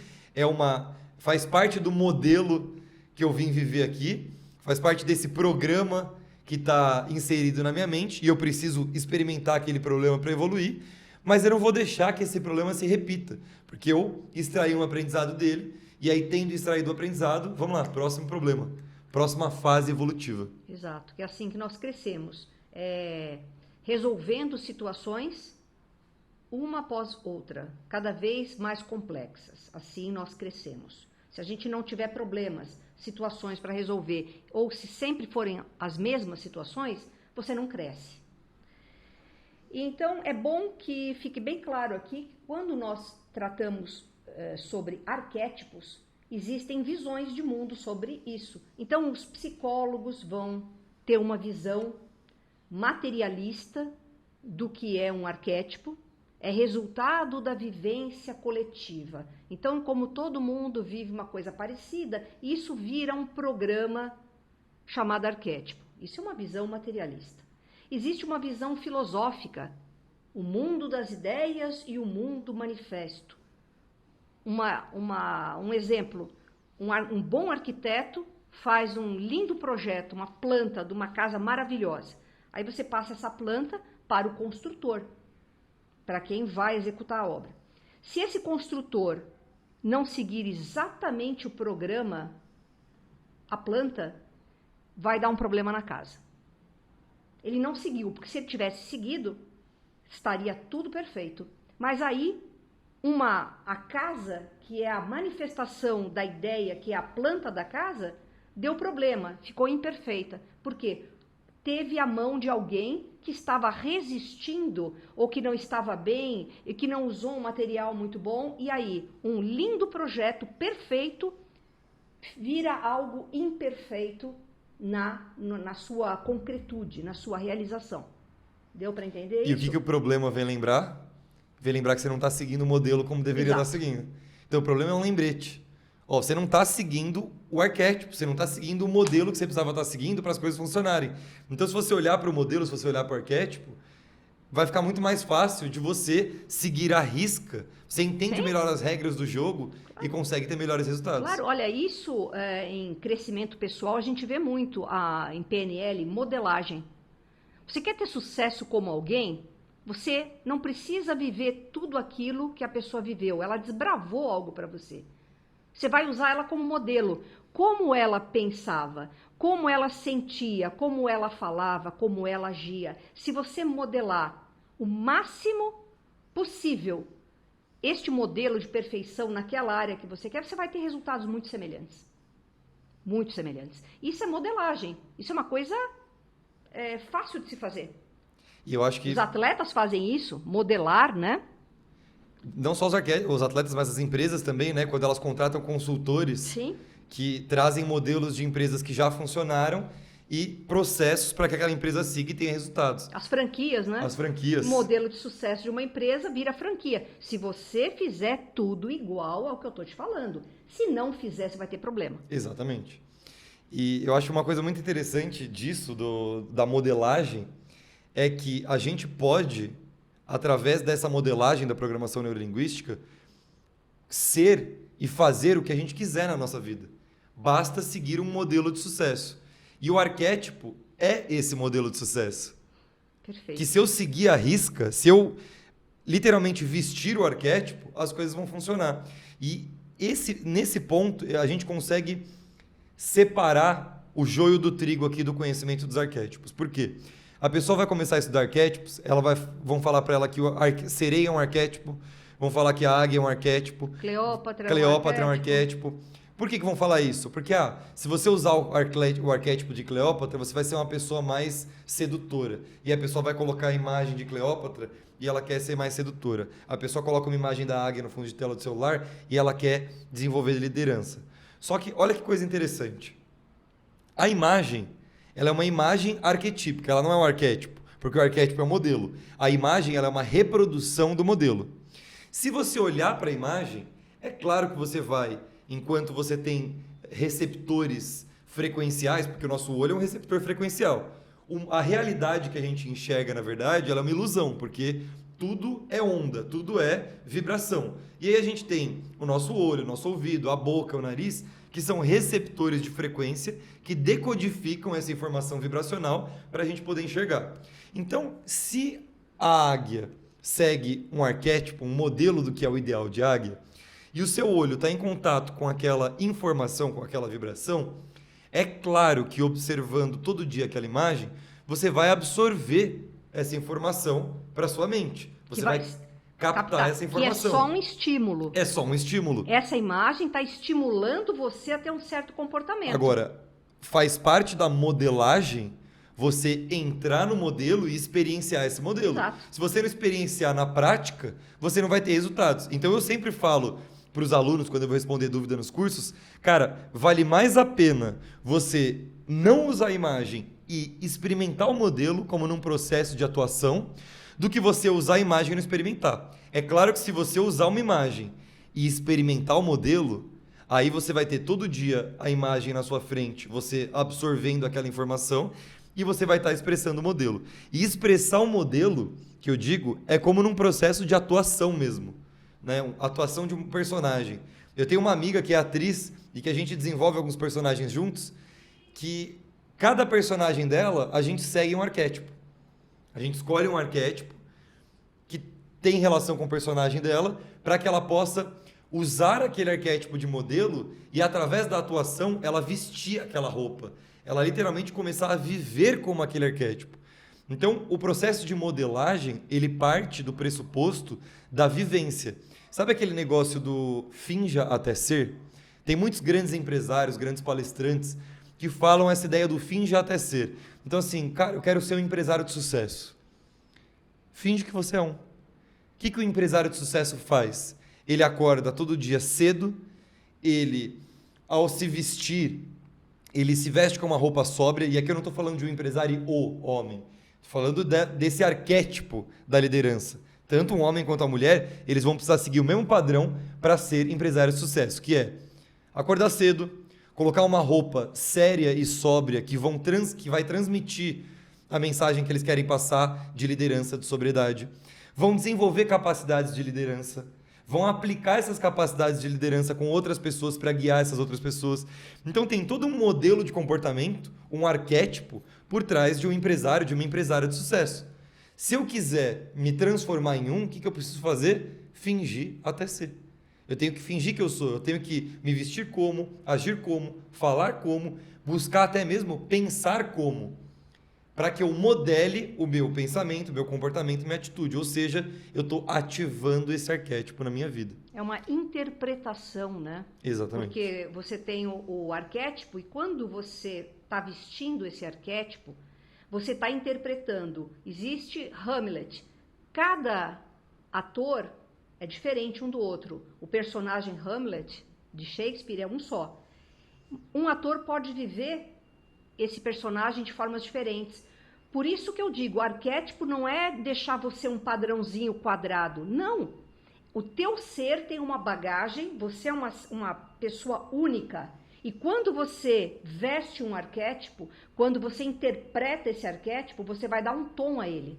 faz parte do modelo que eu vim viver aqui, faz parte desse programa que está inserido na minha mente, e eu preciso experimentar aquele problema para evoluir, mas eu não vou deixar que esse problema se repita, porque eu extraí um aprendizado dele, e aí, tendo extraído o aprendizado, vamos lá, próximo problema, próxima fase evolutiva. Exato, que é assim que nós crescemos, resolvendo situações uma após outra, cada vez mais complexas. Assim nós crescemos. Se a gente não tiver problemas, situações para resolver, ou se sempre forem as mesmas situações, você não cresce. Então, é bom que fique bem claro aqui, quando nós tratamos sobre arquétipos, existem visões de mundo sobre isso. Então, os psicólogos vão ter uma visão materialista do que é um arquétipo, é resultado da vivência coletiva. Então, como todo mundo vive uma coisa parecida, isso vira um programa chamado arquétipo. Isso é uma visão materialista. Existe uma visão filosófica, o mundo das ideias e o mundo manifesto. Um exemplo, um bom arquiteto faz um lindo projeto, uma planta de uma casa maravilhosa. Aí você passa essa planta para o construtor, para quem vai executar a obra. Se esse construtor não seguir exatamente o programa, a planta vai dar um problema na casa. Ele não seguiu, porque se ele tivesse seguido, estaria tudo perfeito. Mas aí, a casa, que é a manifestação da ideia, que é a planta da casa, deu problema, ficou imperfeita. Por quê? Teve a mão de alguém que estava resistindo ou que não estava bem e que não usou um material muito bom, e aí um lindo projeto perfeito vira algo imperfeito na sua concretude, na sua realização. Deu para entender isso? E o que o problema vem lembrar? Vem lembrar que você não está seguindo o modelo como deveria estar seguindo. Então o problema é um lembrete. Você não está seguindo o arquétipo, você não está seguindo o modelo que você precisava estar seguindo para as coisas funcionarem. Então, se você olhar para o modelo, se você olhar para o arquétipo, vai ficar muito mais fácil de você seguir à risca. Você entende melhor as regras do jogo e consegue ter melhores resultados. Claro, olha, isso em crescimento pessoal a gente vê muito em PNL, modelagem. Você quer ter sucesso como alguém? Você não precisa viver tudo aquilo que a pessoa viveu. Ela desbravou algo para você. Você vai usar ela como modelo. Como ela pensava, como ela sentia, como ela falava, como ela agia. Se você modelar o máximo possível este modelo de perfeição naquela área que você quer, você vai ter resultados muito semelhantes. Muito semelhantes. Isso é modelagem. Isso é uma coisa fácil de se fazer. E eu acho que os atletas fazem isso, modelar, né? Não só os atletas, mas as empresas também, né? Quando elas contratam consultores. Sim. Que trazem modelos de empresas que já funcionaram e processos para que aquela empresa siga e tenha resultados. As franquias, né? As franquias. O modelo de sucesso de uma empresa vira franquia. Se você fizer tudo igual ao que eu estou te falando. Se não fizer, você vai ter problema. Exatamente. E eu acho uma coisa muito interessante disso, da modelagem, é que a gente pode, através dessa modelagem da programação neurolinguística, ser e fazer o que a gente quiser na nossa vida. Basta seguir um modelo de sucesso. E o arquétipo é esse modelo de sucesso. Perfeito. Que se eu seguir a risca, se eu literalmente vestir o arquétipo, as coisas vão funcionar. E nesse ponto, a gente consegue separar o joio do trigo aqui do conhecimento dos arquétipos. Por quê? A pessoa vai começar a estudar arquétipos, vão falar para ela que sereia é um arquétipo, vão falar que a águia é um arquétipo, Cleópatra é um arquétipo. Por que vão falar isso? Porque se você usar o arquétipo de Cleópatra, você vai ser uma pessoa mais sedutora. E a pessoa vai colocar a imagem de Cleópatra e ela quer ser mais sedutora. A pessoa coloca uma imagem da águia no fundo de tela do celular e ela quer desenvolver liderança. Só que olha que coisa interessante. A imagem, ela é uma imagem arquetípica, ela não é um arquétipo, porque o arquétipo é um modelo. A imagem, ela é uma reprodução do modelo. Se você olhar para a imagem, é claro que você vai, enquanto você tem receptores frequenciais, porque o nosso olho é um receptor frequencial. A realidade que a gente enxerga, na verdade, ela é uma ilusão, porque tudo é onda, tudo é vibração. E aí a gente tem o nosso olho, o nosso ouvido, a boca, o nariz, que são receptores de frequência que decodificam essa informação vibracional para a gente poder enxergar. Então, se a águia segue um arquétipo, um modelo do que é o ideal de águia, e o seu olho está em contato com aquela informação, com aquela vibração, é claro que observando todo dia aquela imagem, você vai absorver essa informação para sua mente. Você vai captar essa informação. Que é só um estímulo. É só um estímulo. Essa imagem está estimulando você a ter um certo comportamento. Agora, faz parte da modelagem você entrar no modelo e experienciar esse modelo. Exato. Se você não experienciar na prática, você não vai ter resultados. Então eu sempre falo para os alunos, quando eu vou responder dúvida nos cursos, cara, vale mais a pena você não usar a imagem e experimentar o modelo como num processo de atuação do que você usar a imagem e não experimentar. É claro que se você usar uma imagem e experimentar o modelo, aí você vai ter todo dia a imagem na sua frente, você absorvendo aquela informação e você vai estar expressando o modelo. E expressar o modelo, que eu digo, é como num processo de atuação mesmo. Né? Atuação de um personagem. Eu tenho uma amiga que é atriz e que a gente desenvolve alguns personagens juntos, que cada personagem dela, a gente segue um arquétipo. A gente escolhe um arquétipo que tem relação com o personagem dela para que ela possa usar aquele arquétipo de modelo e, através da atuação, ela vestir aquela roupa. Ela literalmente começar a viver como aquele arquétipo. Então, o processo de modelagem, ele parte do pressuposto da vivência. Sabe aquele negócio do finja até ser? Tem muitos grandes empresários, grandes palestrantes que falam essa ideia do finja até ser. Então assim, cara, eu quero ser um empresário de sucesso. Finge que você é um. O que o empresário de sucesso faz? Ele acorda todo dia cedo, ele, ao se vestir, ele se veste com uma roupa sóbria, e aqui eu não estou falando de um empresário o homem, estou falando desse arquétipo da liderança. Tanto um homem quanto a mulher, eles vão precisar seguir o mesmo padrão para ser empresário de sucesso, que é acordar cedo, colocar uma roupa séria e sóbria que vai transmitir a mensagem que eles querem passar de liderança, de sobriedade. Vão desenvolver capacidades de liderança, vão aplicar essas capacidades de liderança com outras pessoas para guiar essas outras pessoas. Então tem todo um modelo de comportamento, um arquétipo por trás de um empresário, de uma empresária de sucesso. Se eu quiser me transformar em um, o que eu preciso fazer? Fingir até ser. Eu tenho que fingir que eu sou, eu tenho que me vestir como, agir como, falar como, buscar até mesmo pensar como, para que eu modele o meu pensamento, o meu comportamento e minha atitude. Ou seja, eu estou ativando esse arquétipo na minha vida. É uma interpretação, né? Exatamente. Porque você tem o arquétipo e quando você está vestindo esse arquétipo, você está interpretando. Existe Hamlet. Cada ator é diferente um do outro. O personagem Hamlet, de Shakespeare, é um só. Um ator pode viver esse personagem de formas diferentes. Por isso que eu digo, o arquétipo não é deixar você um padrãozinho quadrado. Não. O teu ser tem uma bagagem, você é uma pessoa única. E quando você veste um arquétipo, quando você interpreta esse arquétipo, você vai dar um tom a ele.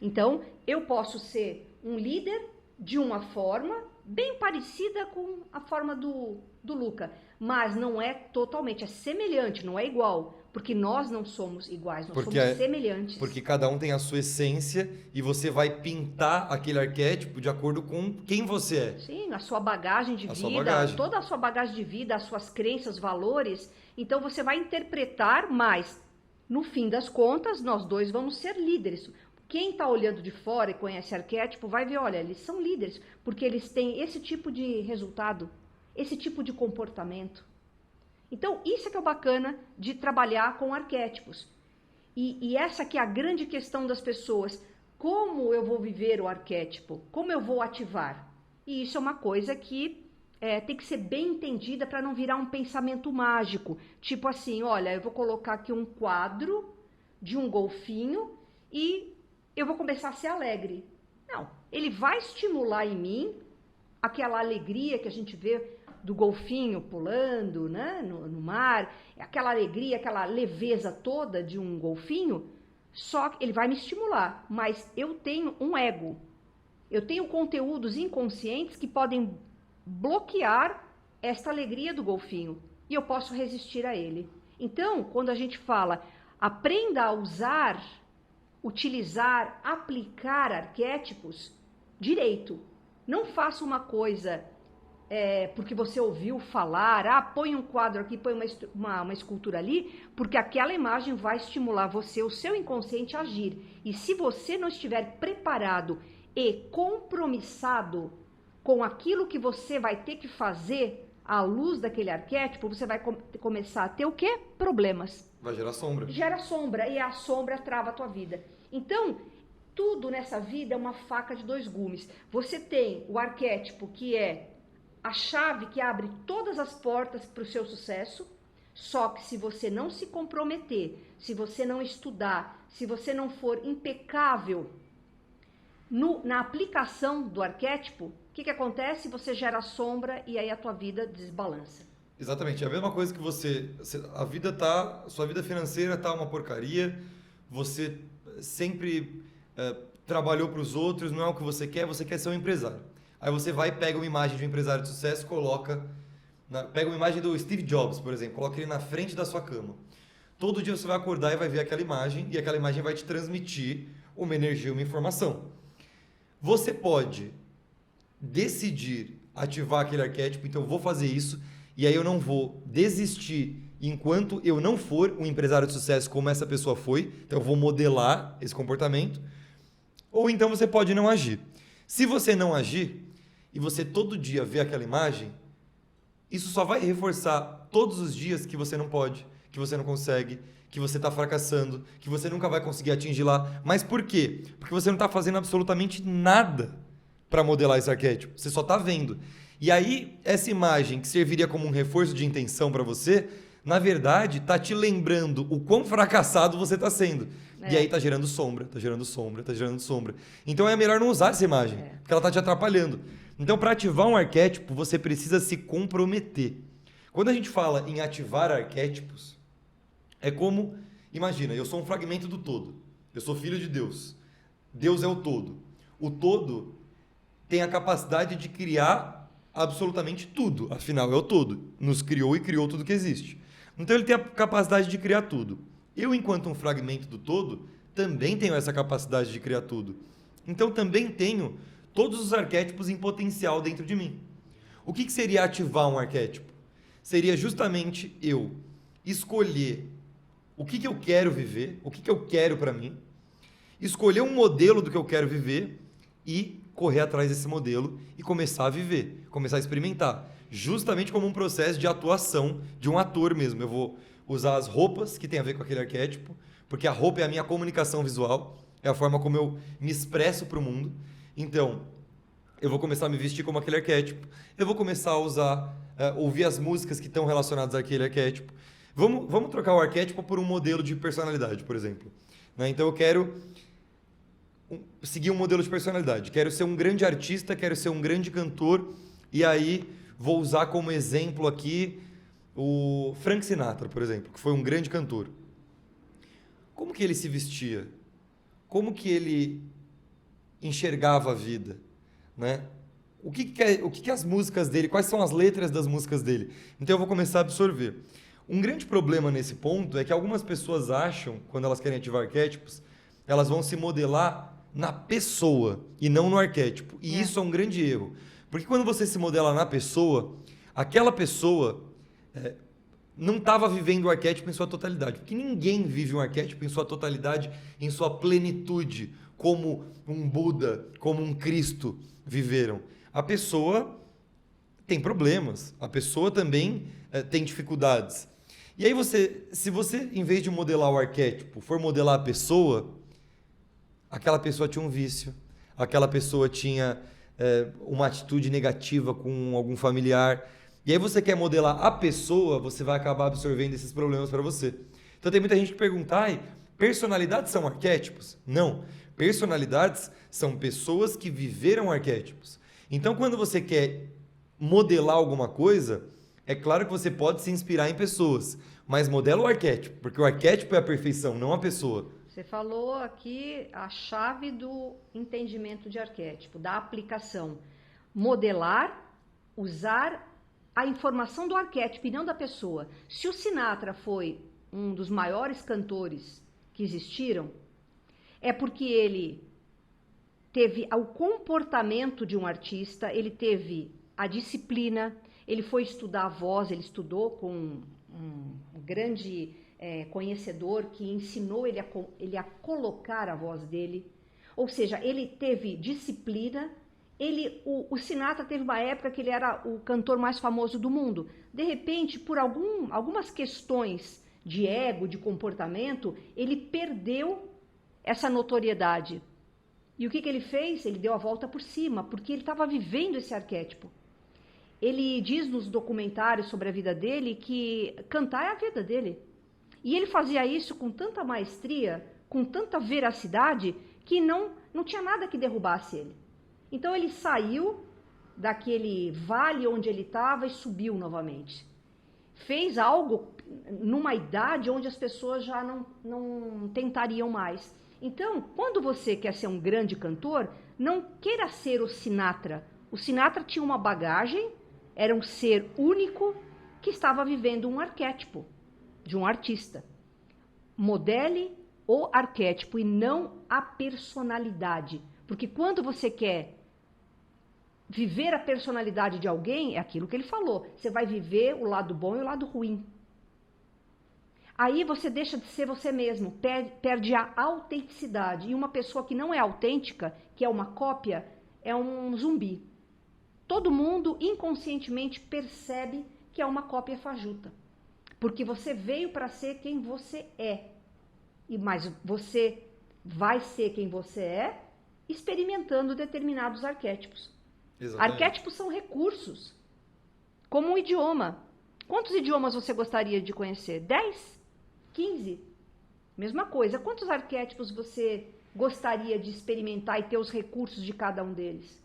Então, eu posso ser um líder de uma forma bem parecida com a forma do Luca, mas não é totalmente, é semelhante, não é igual. porque nós não somos iguais, nós Porque somos semelhantes. Porque cada um tem a sua essência e você vai pintar aquele arquétipo de acordo com quem você é. Sim, a sua bagagem de A vida, sua bagagem. toda a sua bagagem de vida, as suas crenças, valores. Então você vai interpretar, mas no fim das contas, nós dois vamos ser líderes. Quem está olhando de fora e conhece arquétipo vai ver, olha, eles são líderes, porque eles têm esse tipo de resultado, esse tipo de comportamento. Então, isso é que é o bacana de trabalhar com arquétipos. E essa que é a grande questão das pessoas. Como eu vou viver o arquétipo? Como eu vou ativar? E isso é uma coisa que tem que ser bem entendida para não virar um pensamento mágico. Tipo assim, olha, eu vou colocar aqui um quadro de um golfinho e eu vou começar a ser alegre. Não, ele vai estimular em mim aquela alegria que a gente vê do golfinho pulando, né, no mar, aquela alegria, aquela leveza toda de um golfinho, só que ele vai me estimular, mas eu tenho um ego, eu tenho conteúdos inconscientes que podem bloquear esta alegria do golfinho e eu posso resistir a ele. Então, quando a gente fala, aprenda a usar, utilizar, aplicar arquétipos direito, não faça uma coisa porque você ouviu falar, põe um quadro aqui, põe uma escultura ali, porque aquela imagem vai estimular você, o seu inconsciente a agir. E se você não estiver preparado e compromissado com aquilo que você vai ter que fazer à luz daquele arquétipo, você vai começar a ter o quê? Problemas. Vai gerar sombra. Gera sombra, e a sombra trava a tua vida. Então, tudo nessa vida é uma faca de dois gumes. Você tem o arquétipo que é a chave que abre todas as portas para o seu sucesso, só que se você não se comprometer, se você não estudar, se você não for impecável na aplicação do arquétipo, o que acontece? Você gera sombra e aí a tua vida desbalança. Exatamente, é a mesma coisa que sua vida financeira tá uma porcaria, você sempre trabalhou para os outros, não é o que você quer ser um empresário. Aí você vai e pega uma imagem de um empresário de sucesso, pega uma imagem do Steve Jobs, por exemplo, coloca ele na frente da sua cama. Todo dia você vai acordar e vai ver aquela imagem, e aquela imagem vai te transmitir uma energia, uma informação. Você pode decidir ativar aquele arquétipo, então eu vou fazer isso, e aí eu não vou desistir enquanto eu não for um empresário de sucesso como essa pessoa foi, então eu vou modelar esse comportamento, ou então você pode não agir. Se você não agir, e você todo dia vê aquela imagem, isso só vai reforçar todos os dias que você não pode, que você não consegue, que você está fracassando, que você nunca vai conseguir atingir lá. Mas por quê? Porque você não está fazendo absolutamente nada para modelar esse arquétipo. Você só está vendo. E aí, essa imagem que serviria como um reforço de intenção para você, na verdade, está te lembrando o quão fracassado você está sendo. E aí está gerando sombra, está gerando sombra, está gerando sombra. Então é melhor não usar essa imagem, porque ela está te atrapalhando. Então, para ativar um arquétipo, você precisa se comprometer. Quando a gente fala em ativar arquétipos, é como, imagina, eu sou um fragmento do todo. Eu sou filho de Deus. Deus é o todo. O todo tem a capacidade de criar absolutamente tudo. Afinal, é o todo. Nos criou e criou tudo que existe. Então, ele tem a capacidade de criar tudo. Eu, enquanto um fragmento do todo, também tenho essa capacidade de criar tudo. Então, também tenho todos os arquétipos em potencial dentro de mim. O que seria ativar um arquétipo? Seria justamente eu escolher o que eu quero viver, o que eu quero para mim, escolher um modelo do que eu quero viver e correr atrás desse modelo e começar a viver, começar a experimentar. Justamente como um processo de atuação de um ator mesmo. Eu vou usar as roupas que tem a ver com aquele arquétipo, porque a roupa é a minha comunicação visual, é a forma como eu me expresso para o mundo. Então, eu vou começar a me vestir como aquele arquétipo, eu vou começar a usar, ouvir as músicas que estão relacionadas àquele arquétipo. Vamos trocar o arquétipo por um modelo de personalidade, por exemplo. Né? Então, eu quero seguir um modelo de personalidade. Quero ser um grande artista, quero ser um grande cantor, e aí vou usar como exemplo aqui o Frank Sinatra, por exemplo, que foi um grande cantor. Como que ele se vestia? Como que ele enxergava a vida? Né? O que as músicas dele, quais são as letras das músicas dele? Então eu vou começar a absorver. Um grande problema nesse ponto é que algumas pessoas acham, quando elas querem ativar arquétipos, elas vão se modelar na pessoa e não no arquétipo. E isso é um grande erro. Porque quando você se modela na pessoa, aquela pessoa não estava vivendo o arquétipo em sua totalidade. Porque ninguém vive um arquétipo em sua totalidade, em sua plenitude, como um Buda, como um Cristo viveram. A pessoa tem problemas, a pessoa também tem dificuldades. E aí se você, em vez de modelar o arquétipo, for modelar a pessoa, aquela pessoa tinha um vício, aquela pessoa tinha uma atitude negativa com algum familiar. E aí você quer modelar a pessoa, você vai acabar absorvendo esses problemas para você. Então tem muita gente que pergunta, personalidades são arquétipos? Não. Personalidades são pessoas que viveram arquétipos. Então quando você quer modelar alguma coisa, é claro que você pode se inspirar em pessoas, mas modela o arquétipo, porque o arquétipo é a perfeição, não a pessoa. Você falou aqui a chave do entendimento de arquétipo, da aplicação. Modelar, usar a informação do arquétipo e não da pessoa. Se o Sinatra foi um dos maiores cantores que existiram, é porque ele teve o comportamento de um artista, ele teve a disciplina, ele foi estudar a voz, ele estudou com um grande conhecedor que ensinou ele a colocar a voz dele. Ou seja, ele teve disciplina. O Sinatra teve uma época que ele era o cantor mais famoso do mundo. De repente, por algumas questões de ego, de comportamento, ele perdeu essa notoriedade. E o que ele fez? Ele deu a volta por cima, porque ele estava vivendo esse arquétipo. Ele diz nos documentários sobre a vida dele que cantar é a vida dele. E ele fazia isso com tanta maestria, com tanta veracidade, que não tinha nada que derrubasse ele. Então ele saiu daquele vale onde ele estava e subiu novamente. Fez algo numa idade onde as pessoas já não tentariam mais. Então, quando você quer ser um grande cantor, não queira ser o Sinatra. O Sinatra tinha uma bagagem, era um ser único que estava vivendo um arquétipo de um artista. Modele o arquétipo e não a personalidade. Porque quando você quer viver a personalidade de alguém, é aquilo que ele falou. Você vai viver o lado bom e o lado ruim. Aí você deixa de ser você mesmo, perde a autenticidade. E uma pessoa que não é autêntica, que é uma cópia, é um zumbi. Todo mundo inconscientemente percebe que é uma cópia fajuta. Porque você veio para ser quem você é. Mas você vai ser quem você é experimentando determinados arquétipos. Exatamente. Arquétipos são recursos, como um idioma. Quantos idiomas você gostaria de conhecer? 10? 15? Mesma coisa. Quantos arquétipos você gostaria de experimentar e ter os recursos de cada um deles?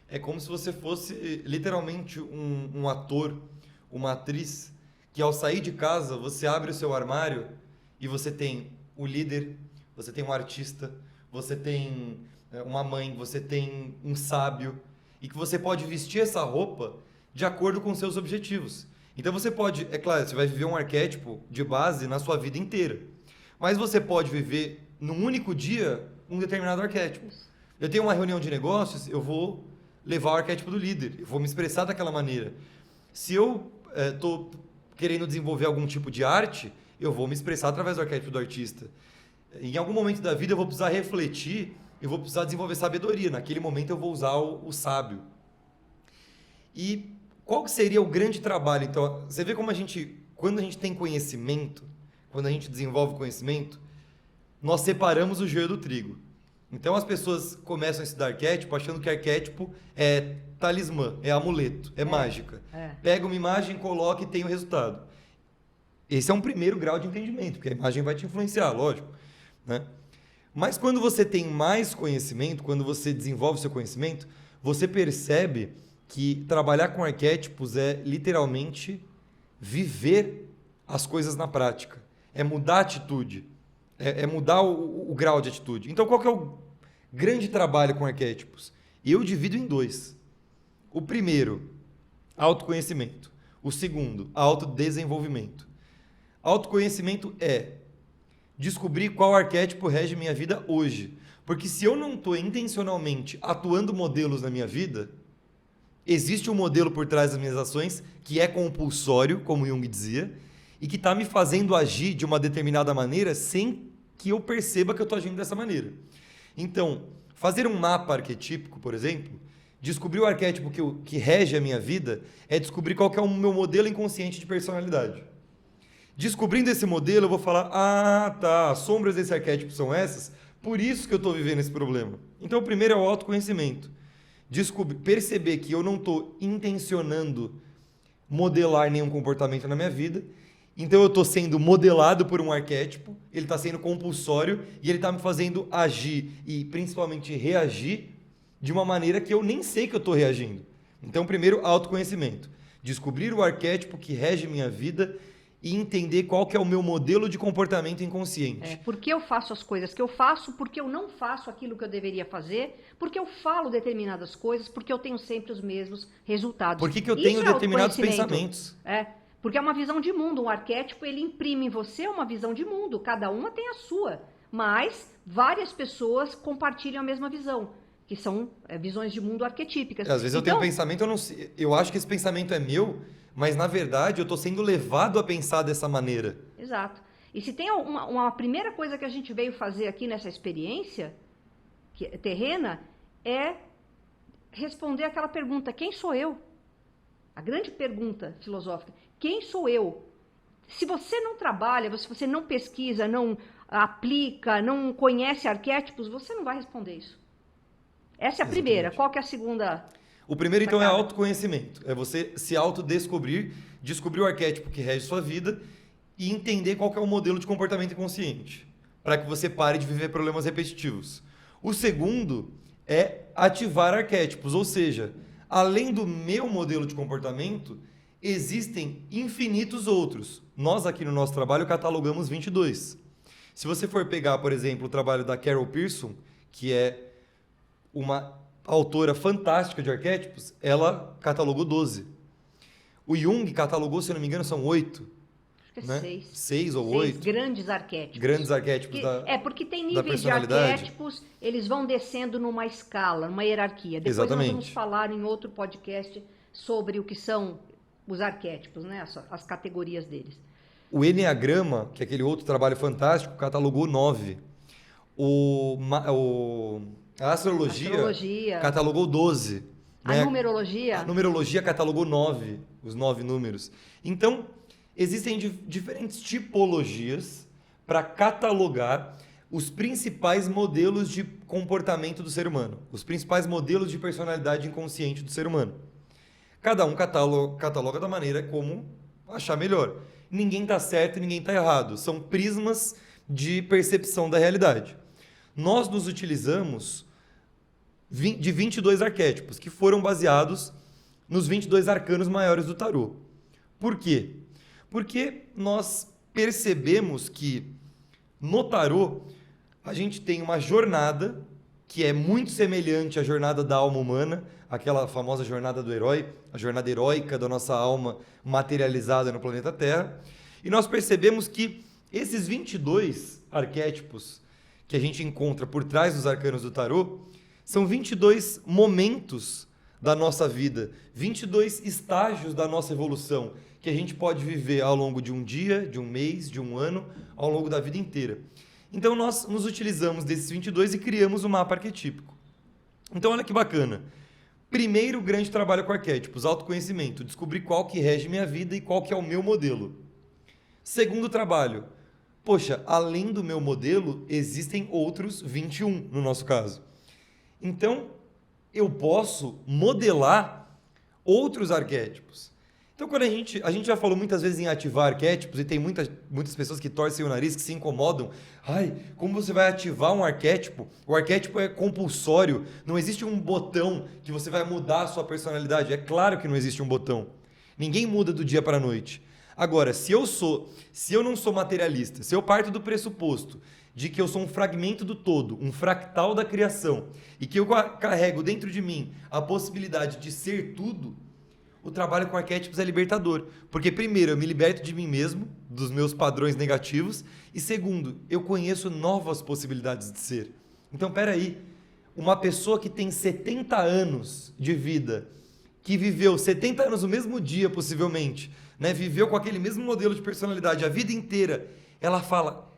É como se você fosse literalmente um ator, uma atriz, que ao sair de casa, você abre o seu armário e você tem o líder, você tem um artista, você tem uma mãe, você tem um sábio, e que você pode vestir essa roupa de acordo com seus objetivos. Então você pode, é claro, você vai viver um arquétipo de base na sua vida inteira, mas você pode viver num único dia um determinado arquétipo. Eu tenho uma reunião de negócios, eu vou levar o arquétipo do líder, eu vou me expressar daquela maneira. Se eu estou querendo desenvolver algum tipo de arte, eu vou me expressar através do arquétipo do artista. Em algum momento da vida eu vou precisar refletir, eu vou precisar desenvolver sabedoria. Naquele momento eu vou usar o sábio. E qual que seria o grande trabalho? Então, você vê como quando a gente tem conhecimento, quando a gente desenvolve conhecimento, nós separamos o joio do trigo. Então as pessoas começam a estudar arquétipo achando que arquétipo é talismã, é amuleto, é mágica. Pega uma imagem, coloca e tem o resultado. Esse é um primeiro grau de entendimento, porque a imagem vai te influenciar, lógico, né? Mas quando você tem mais conhecimento, quando você desenvolve seu conhecimento, você percebe que trabalhar com arquétipos é literalmente viver as coisas na prática. É mudar a atitude. É mudar o grau de atitude. Então, qual que é o grande trabalho com arquétipos? Eu divido em 2. O primeiro, autoconhecimento. O segundo, autodesenvolvimento. Autoconhecimento é descobrir qual arquétipo rege minha vida hoje. Porque se eu não estou intencionalmente atuando modelos na minha vida, existe um modelo por trás das minhas ações que é compulsório, como Jung dizia, e que está me fazendo agir de uma determinada maneira sem que eu perceba que eu estou agindo dessa maneira. Então, fazer um mapa arquetípico, por exemplo, descobrir o arquétipo que rege a minha vida, é descobrir qual que é o meu modelo inconsciente de personalidade. Descobrindo esse modelo, eu vou falar, as sombras desse arquétipo são essas, por isso que eu estou vivendo esse problema. Então, o primeiro é o autoconhecimento. Perceber que eu não estou intencionando modelar nenhum comportamento na minha vida, então eu estou sendo modelado por um arquétipo, ele está sendo compulsório e ele está me fazendo agir e principalmente reagir de uma maneira que eu nem sei que eu estou reagindo. Então, primeiro, autoconhecimento. Descobrir o arquétipo que rege minha vida e entender qual que é o meu modelo de comportamento inconsciente. Por que eu faço as coisas que eu faço, por que eu não faço aquilo que eu deveria fazer, por que eu falo determinadas coisas, porque eu tenho sempre os mesmos resultados. Por que eu tenho determinados pensamentos? Porque é uma visão de mundo, um arquétipo ele imprime em você uma visão de mundo, cada uma tem a sua, mas várias pessoas compartilham a mesma visão, que são visões de mundo arquetípicas. Às vezes eu tenho um pensamento, eu acho que esse pensamento é meu, mas na verdade eu estou sendo levado a pensar dessa maneira. Exato. E se tem uma primeira coisa que a gente veio fazer aqui nessa experiência terrena, é responder aquela pergunta, quem sou eu? A grande pergunta filosófica, quem sou eu? Se você não trabalha, se você não pesquisa, não aplica, não conhece arquétipos, você não vai responder isso. Essa é a primeira. Qual que é a segunda? O primeiro, então, é autoconhecimento. É você se autodescobrir, descobrir o arquétipo que rege sua vida e entender qual que é o modelo de comportamento inconsciente, para que você pare de viver problemas repetitivos. O segundo é ativar arquétipos, ou seja, além do meu modelo de comportamento, existem infinitos outros. Nós aqui no nosso trabalho catalogamos 22. Se você for pegar, por exemplo, o trabalho da Carol Pearson, que é uma autora fantástica de arquétipos, ela catalogou 12. O Jung catalogou, se eu não me engano, são 8. Acho que é 6. 6 ou 8. Grandes arquétipos. Grandes arquétipos porque tem níveis de arquétipos, eles vão descendo numa escala, numa hierarquia. Depois Exatamente. Nós vamos falar em outro podcast sobre o que são os arquétipos, né? As categorias deles. O Eneagrama, que é aquele outro trabalho fantástico, catalogou 9. A astrologia catalogou 12. A numerologia? A numerologia catalogou 9, os 9 números. Então, existem diferentes tipologias para catalogar os principais modelos de comportamento do ser humano, os principais modelos de personalidade inconsciente do ser humano. Cada um cataloga da maneira como achar melhor. Ninguém está certo e ninguém está errado. São prismas de percepção da realidade. Nós nos utilizamos de 22 arquétipos, que foram baseados nos 22 arcanos maiores do tarô. Por quê? Porque nós percebemos que no tarô a gente tem uma jornada que é muito semelhante à jornada da alma humana, aquela famosa jornada do herói, a jornada heróica da nossa alma materializada no planeta Terra. E nós percebemos que esses 22 arquétipos que a gente encontra por trás dos arcanos do tarô são 22 momentos da nossa vida, 22 estágios da nossa evolução que a gente pode viver ao longo de um dia, de um mês, de um ano, ao longo da vida inteira. Então nós nos utilizamos desses 22 e criamos um mapa arquetípico. Então olha que bacana. Primeiro grande trabalho com arquétipos, autoconhecimento, descobrir qual que rege minha vida e qual que é o meu modelo. Segundo trabalho, poxa, além do meu modelo, existem outros 21 no nosso caso. Então, eu posso modelar outros arquétipos. Então, quando a gente já falou muitas vezes em ativar arquétipos e tem muitas pessoas que torcem o nariz, que se incomodam. Ai, como você vai ativar um arquétipo? O arquétipo é compulsório, não existe um botão que você vai mudar a sua personalidade. É claro que não existe um botão. Ninguém muda do dia para a noite. Agora, se eu não sou materialista, se eu parto do pressuposto de que eu sou um fragmento do todo, um fractal da criação, e que eu carrego dentro de mim a possibilidade de ser tudo, o trabalho com arquétipos é libertador. Porque, primeiro, eu me liberto de mim mesmo, dos meus padrões negativos. E, segundo, eu conheço novas possibilidades de ser. Então, peraí, uma pessoa que tem 70 anos de vida, que viveu 70 anos no mesmo dia, possivelmente, né? Viveu com aquele mesmo modelo de personalidade a vida inteira, ela fala,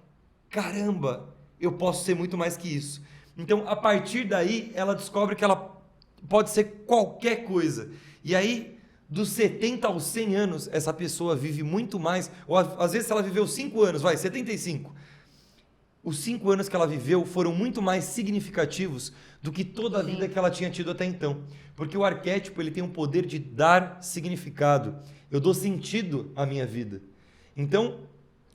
caramba, eu posso ser muito mais que isso. Então, a partir daí, ela descobre que ela pode ser qualquer coisa. E aí, dos 70 aos 100 anos, essa pessoa vive muito mais. Ou às vezes, se ela viveu 5 anos, 75. Os 5 anos que ela viveu foram muito mais significativos do que toda a vida que ela tinha tido até então. Porque o arquétipo ele tem o poder de dar significado. Eu dou sentido à minha vida. Então,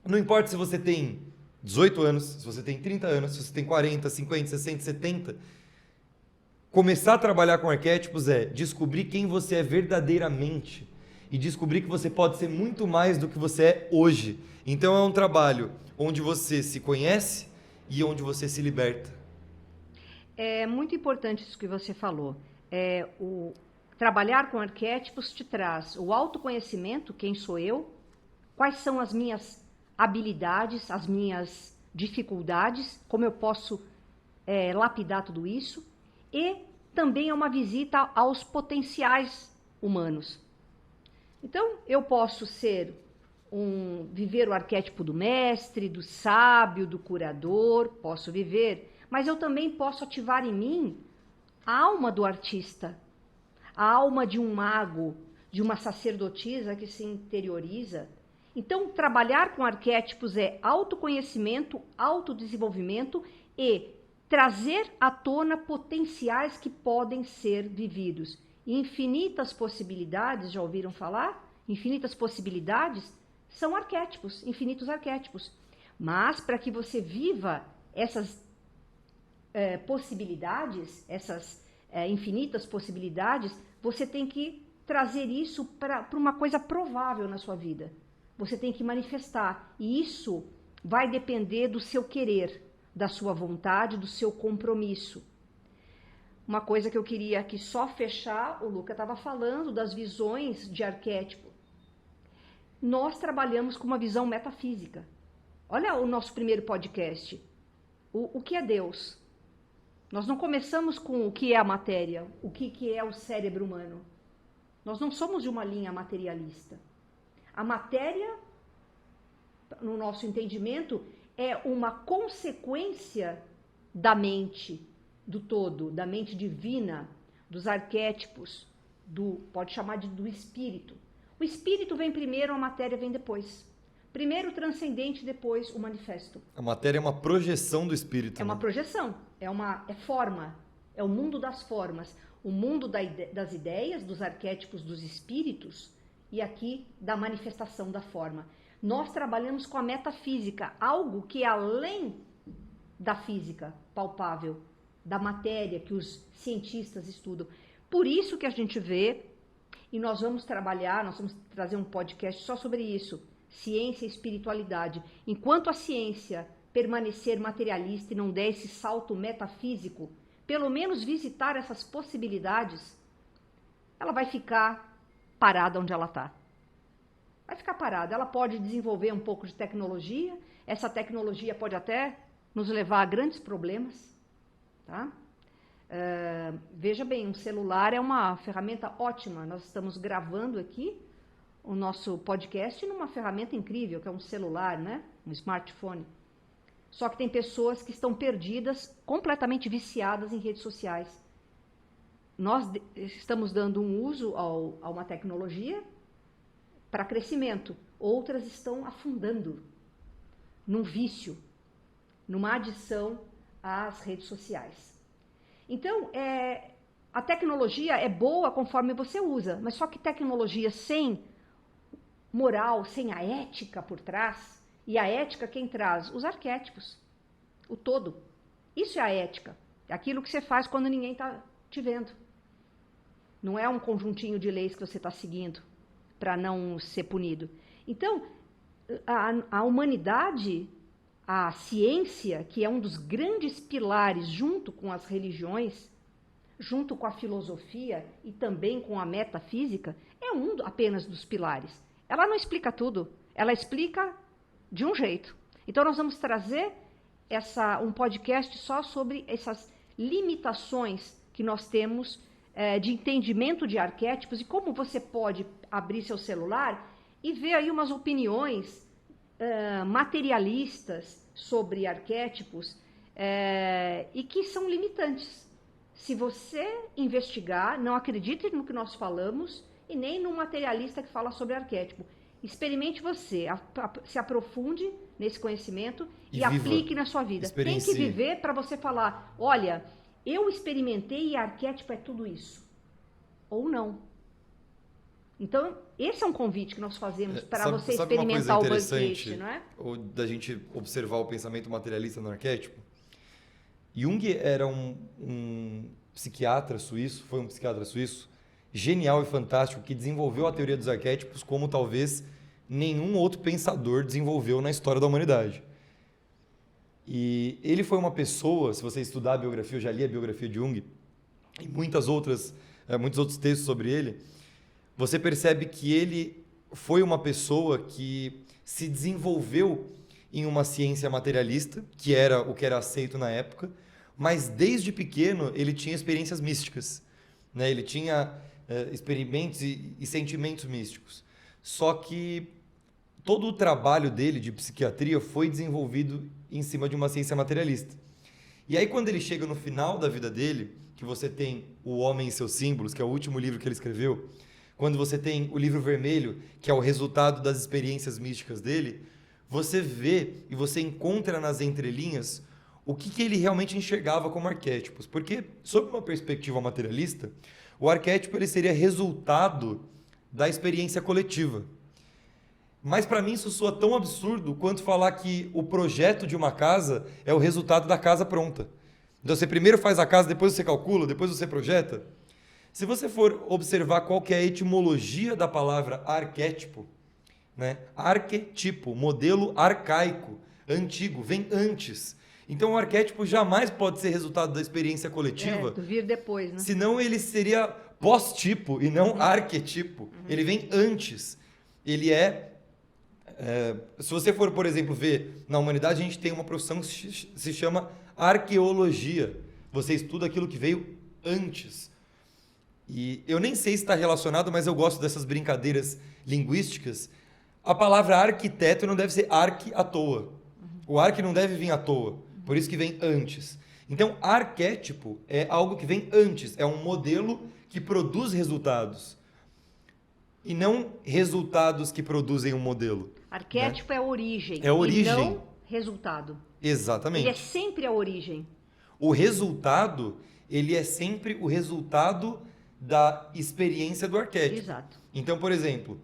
não importa se você tem 18 anos, se você tem 30 anos, se você tem 40, 50, 60, 70. Começar a trabalhar com arquétipos é descobrir quem você é verdadeiramente e descobrir que você pode ser muito mais do que você é hoje. Então é um trabalho onde você se conhece e onde você se liberta. É muito importante isso que você falou. Trabalhar com arquétipos te traz o autoconhecimento, quem sou eu, quais são as minhas habilidades, as minhas dificuldades, como eu posso lapidar tudo isso, e também é uma visita aos potenciais humanos. Então, eu posso viver o arquétipo do mestre, do sábio, do curador, posso viver, mas eu também posso ativar em mim a alma do artista, a alma de um mago, de uma sacerdotisa que se interioriza. Então, trabalhar com arquétipos é autoconhecimento, autodesenvolvimento e trazer à tona potenciais que podem ser vividos. Infinitas possibilidades, já ouviram falar? Infinitas possibilidades são arquétipos, infinitos arquétipos. Mas, para que você viva essas possibilidades, essas infinitas possibilidades, você tem que trazer isso para uma coisa provável na sua vida. Você tem que manifestar. E isso vai depender do seu querer, da sua vontade, do seu compromisso. Uma coisa que eu queria aqui só fechar, o Luca estava falando das visões de arquétipo. Nós trabalhamos com uma visão metafísica. Olha o nosso primeiro podcast. O que é Deus? Nós não começamos com o que é a matéria, o que é o cérebro humano. Nós não somos de uma linha materialista. A matéria, no nosso entendimento, é uma consequência da mente, do todo, da mente divina, dos arquétipos, pode chamar do espírito. O espírito vem primeiro, a matéria vem depois. Primeiro o transcendente, depois o manifesto. A matéria é uma projeção do espírito. É uma projeção, é forma, é o mundo das formas, o mundo das ideias, dos arquétipos, dos espíritos e aqui da manifestação da forma. Nós trabalhamos com a metafísica, algo que é além da física palpável, da matéria que os cientistas estudam. Por isso que a gente vê, e nós vamos trazer um podcast só sobre isso, ciência e espiritualidade. Enquanto a ciência permanecer materialista e não der esse salto metafísico, pelo menos visitar essas possibilidades, ela vai ficar parada onde ela está. Vai ficar parada. Ela pode desenvolver um pouco de tecnologia, essa tecnologia pode até nos levar a grandes problemas, tá? Veja bem, um celular é uma ferramenta ótima. Nós estamos gravando aqui o nosso podcast numa ferramenta incrível, que é um celular, né? Um smartphone. Só que tem pessoas que estão perdidas, completamente viciadas em redes sociais. Nós estamos dando um uso a uma tecnologia para crescimento. Outras estão afundando num vício, numa adição às redes sociais. Então, a tecnologia é boa conforme você usa, mas só que tecnologia sem moral, sem a ética por trás, e a ética quem traz? Os arquétipos, o todo. Isso é a ética, é aquilo que você faz quando ninguém está te vendo. Não é um conjuntinho de leis que você está seguindo para não ser punido. Então, a humanidade, a ciência, que é um dos grandes pilares junto com as religiões, junto com a filosofia e também com a metafísica, é um apenas dos pilares. Ela não explica tudo, ela explica de um jeito. Então nós vamos trazer um podcast só sobre essas limitações que nós temos de entendimento de arquétipos e como você pode abrir seu celular e ver aí umas opiniões materialistas sobre arquétipos e que são limitantes. Se você investigar, não acredite no que nós falamos e nem no materialista que fala sobre arquétipo. Experimente você, se aprofunde nesse conhecimento e aplique na sua vida. Tem que viver para você falar, olha, eu experimentei e arquétipo é tudo isso. Ou não. Então, esse é um convite que nós fazemos para você experimentar o banquete, não é? Ou da gente observar o pensamento materialista no arquétipo. Jung era um psiquiatra suíço, foi um psiquiatra suíço, genial e fantástico, que desenvolveu a teoria dos arquétipos como talvez nenhum outro pensador desenvolveu na história da humanidade. E ele foi uma pessoa, se você estudar a biografia, eu já li a biografia de Jung, e muitos outros textos sobre ele, você percebe que ele foi uma pessoa que se desenvolveu em uma ciência materialista, que era o que era aceito na época, mas desde pequeno ele tinha experiências místicas, né? Ele tinha experimentos e sentimentos místicos. Só que todo o trabalho dele de psiquiatria foi desenvolvido em cima de uma ciência materialista. E aí quando ele chega no final da vida dele, que você tem O Homem e Seus Símbolos, que é o último livro que ele escreveu, quando você tem o Livro Vermelho, que é o resultado das experiências místicas dele, você vê e você encontra nas entrelinhas o que ele realmente enxergava como arquétipos. Porque, sob uma perspectiva materialista, o arquétipo ele seria resultado da experiência coletiva. Mas para mim isso soa tão absurdo quanto falar que o projeto de uma casa é o resultado da casa pronta. Então você primeiro faz a casa, depois você calcula, depois você projeta. Se você for observar qual que é a etimologia da palavra arquétipo, né? Arquetipo, modelo arcaico, antigo, vem antes. Então o arquétipo jamais pode ser resultado da experiência coletiva. Vir depois, né? Senão ele seria pós-tipo e não arquetipo. Ele vem antes. Ele se você for, por exemplo, ver na humanidade, a gente tem uma profissão que se chama arqueologia. Você estuda aquilo que veio antes. E eu nem sei se está relacionado, mas eu gosto dessas brincadeiras linguísticas. A palavra arquiteto não deve ser arque à toa. O arque não deve vir à toa. Por isso que vem antes. Então, arquétipo é algo que vem antes. É um modelo que produz resultados. E não resultados que produzem um modelo. Arquétipo, né? É origem. É origem. E não resultado. Exatamente. Ele é sempre a origem. O resultado, ele é sempre o resultado da experiência do arquétipo. Exato. Então, por exemplo,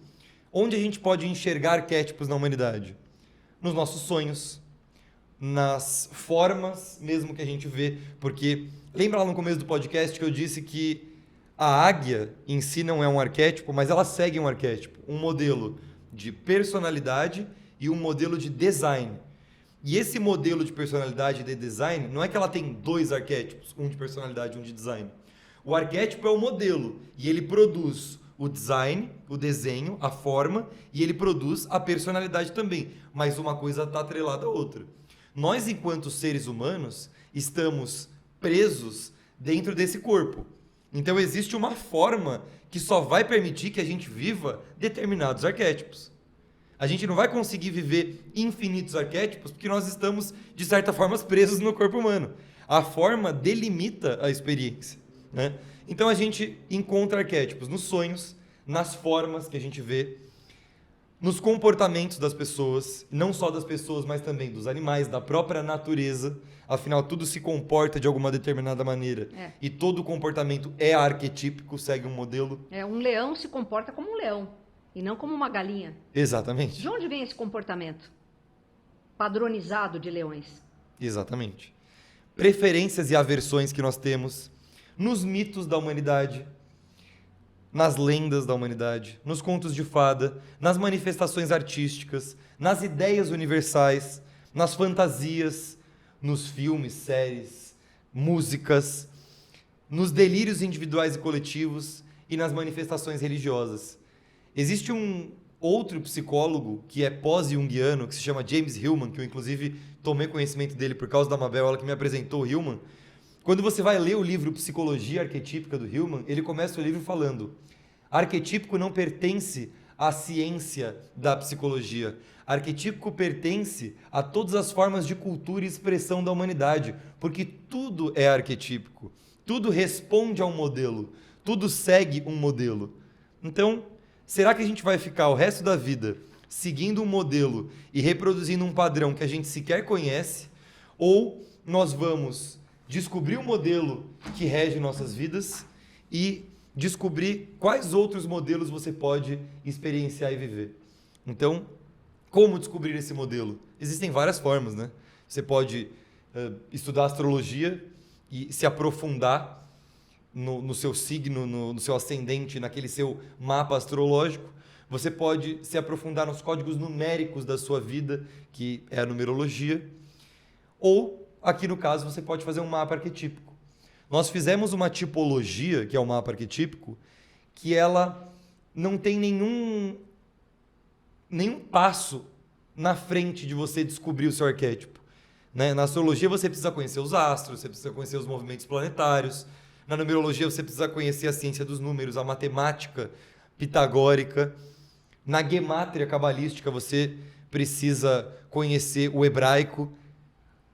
onde a gente pode enxergar arquétipos na humanidade? Nos nossos sonhos, nas formas mesmo que a gente vê. Porque, lembra lá no começo do podcast que eu disse que a águia em si não é um arquétipo, mas ela segue um arquétipo, um modelo de personalidade e um modelo de design. E esse modelo de personalidade e de design, não é que ela tem dois arquétipos, um de personalidade e um de design. O arquétipo é o modelo e ele produz o design, o desenho, a forma, e ele produz a personalidade também. Mas uma coisa está atrelada à outra. Nós, enquanto seres humanos, estamos presos dentro desse corpo. Então existe uma forma que só vai permitir que a gente viva determinados arquétipos. A gente não vai conseguir viver infinitos arquétipos porque nós estamos, de certa forma, presos no corpo humano. A forma delimita a experiência, né? Então a gente encontra arquétipos nos sonhos, nas formas que a gente vê, nos comportamentos das pessoas, não só das pessoas, mas também dos animais, da própria natureza. Afinal, tudo se comporta de alguma determinada maneira. E todo comportamento é arquetípico, segue um modelo. Um leão se comporta como um leão e não como uma galinha. Exatamente. De onde vem esse comportamento padronizado de leões? Exatamente. Preferências e aversões que nós temos nos mitos da humanidade, nas lendas da humanidade, nos contos de fada, nas manifestações artísticas, nas ideias universais, nas fantasias, nos filmes, séries, músicas, nos delírios individuais e coletivos e nas manifestações religiosas. Existe um outro psicólogo que é pós-junguiano, que se chama James Hillman, que eu inclusive tomei conhecimento dele por causa da Mabel, ela que me apresentou o Hillman. Quando você vai ler o livro Psicologia Arquetípica do Hillman, ele começa o livro falando: arquetípico não pertence à ciência da psicologia. Arquetípico pertence a todas as formas de cultura e expressão da humanidade, porque tudo é arquetípico, tudo responde a um modelo, tudo segue um modelo. Então, será que a gente vai ficar o resto da vida seguindo um modelo e reproduzindo um padrão que a gente sequer conhece? Ou nós vamos descobrir o modelo que rege nossas vidas e descobrir quais outros modelos você pode experienciar e viver? Então, como descobrir esse modelo? Existem várias formas, né? Você pode estudar astrologia e se aprofundar no seu signo, no seu ascendente, naquele seu mapa astrológico. Você pode se aprofundar nos códigos numéricos da sua vida, que é a numerologia. Ou, aqui no caso, você pode fazer um mapa arquetípico. Nós fizemos uma tipologia, que é o mapa arquetípico, que ela não tem nenhum passo na frente de você descobrir o seu arquétipo. Né? Na astrologia você precisa conhecer os astros, você precisa conhecer os movimentos planetários. Na numerologia você precisa conhecer a ciência dos números, a matemática pitagórica. Na gemátria cabalística você precisa conhecer o hebraico.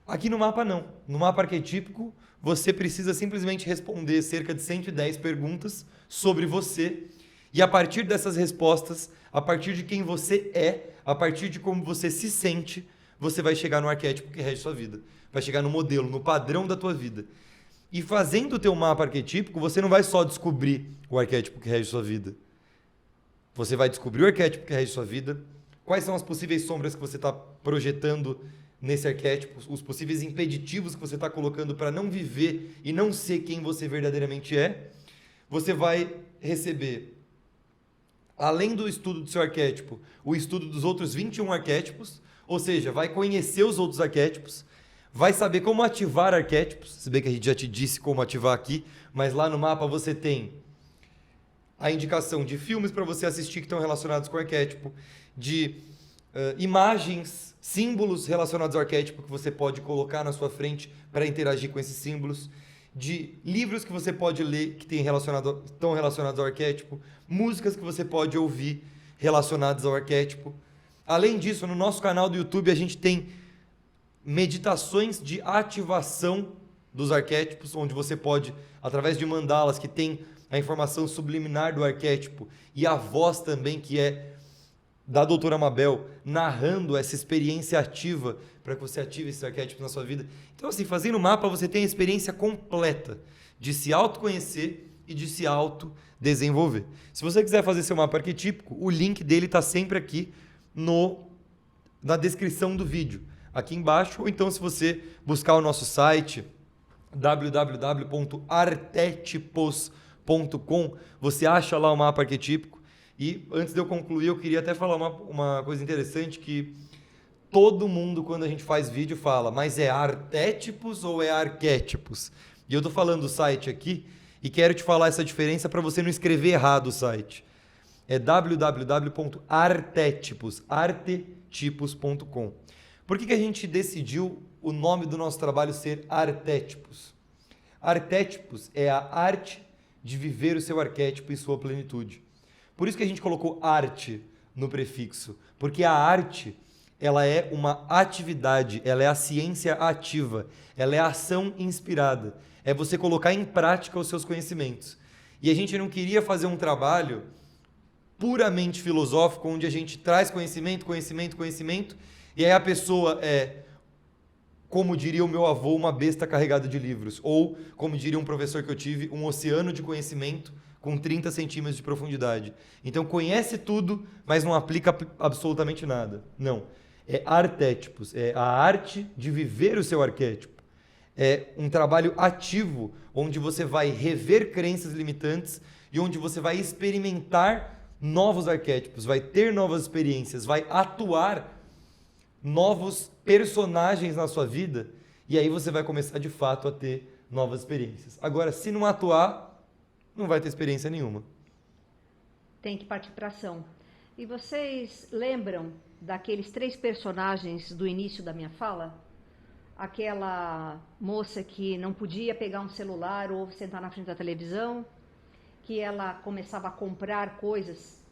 Aqui no mapa não. No mapa arquetípico você precisa simplesmente responder cerca de 110 perguntas sobre você. E a partir dessas respostas, a partir de quem você é, a partir de como você se sente, você vai chegar no arquétipo que rege sua vida. Vai chegar no modelo, no padrão da tua vida. E fazendo o teu mapa arquetípico, você não vai só descobrir o arquétipo que rege sua vida. Você vai descobrir o arquétipo que rege sua vida, quais são as possíveis sombras que você está projetando nesse arquétipo, os possíveis impeditivos que você está colocando para não viver e não ser quem você verdadeiramente é. Você vai receber, além do estudo do seu arquétipo, o estudo dos outros 21 arquétipos, ou seja, vai conhecer os outros arquétipos, vai saber como ativar arquétipos, se bem que a gente já te disse como ativar aqui, mas lá no mapa você tem a indicação de filmes para você assistir que estão relacionados com o arquétipo, de imagens, símbolos relacionados ao arquétipo que você pode colocar na sua frente para interagir com esses símbolos, de livros que você pode ler que estão relacionados ao arquétipo, músicas que você pode ouvir relacionadas ao arquétipo. Além disso, no nosso canal do YouTube a gente tem meditações de ativação dos arquétipos, onde você pode, através de mandalas que tem a informação subliminar do arquétipo e a voz também que é da doutora Mabel, narrando essa experiência ativa para que você ative esses arquétipos na sua vida. Então, assim, fazendo o mapa, você tem a experiência completa de se autoconhecer e de se autodesenvolver. Se você quiser fazer seu mapa arquetípico, o link dele está sempre aqui na descrição do vídeo, aqui embaixo, ou então se você buscar o nosso site www.artetipos.com, você acha lá o mapa arquetípico. E antes de eu concluir, eu queria até falar uma coisa interessante, que todo mundo, quando a gente faz vídeo, fala, mas é artétipos ou é arquétipos? E eu estou falando do site aqui e quero te falar essa diferença para você não escrever errado o site. É www.artetipos.com. Por que a gente decidiu o nome do nosso trabalho ser Artétipos? Artétipos é a arte de viver o seu arquétipo em sua plenitude. Por isso que a gente colocou arte no prefixo, porque a arte, ela é uma atividade, ela é a ciência ativa, ela é a ação inspirada, é você colocar em prática os seus conhecimentos. E a gente não queria fazer um trabalho puramente filosófico, onde a gente traz conhecimento, e aí a pessoa é, como diria o meu avô, uma besta carregada de livros, ou, como diria um professor que eu tive, um oceano de conhecimento com 30 centímetros de profundidade. Então conhece tudo, mas não aplica absolutamente nada. Não. É artétipos, é a arte de viver o seu arquétipo. É um trabalho ativo, onde você vai rever crenças limitantes e onde você vai experimentar novos arquétipos, vai ter novas experiências, vai atuar novos personagens na sua vida, e aí você vai começar de fato a ter novas experiências. Agora, se não atuar, não vai ter experiência nenhuma. Tem que partir para ação. E vocês lembram daqueles 3 personagens do início da minha fala? Aquela moça que não podia pegar um celular ou sentar na frente da televisão, que ela começava a comprar coisas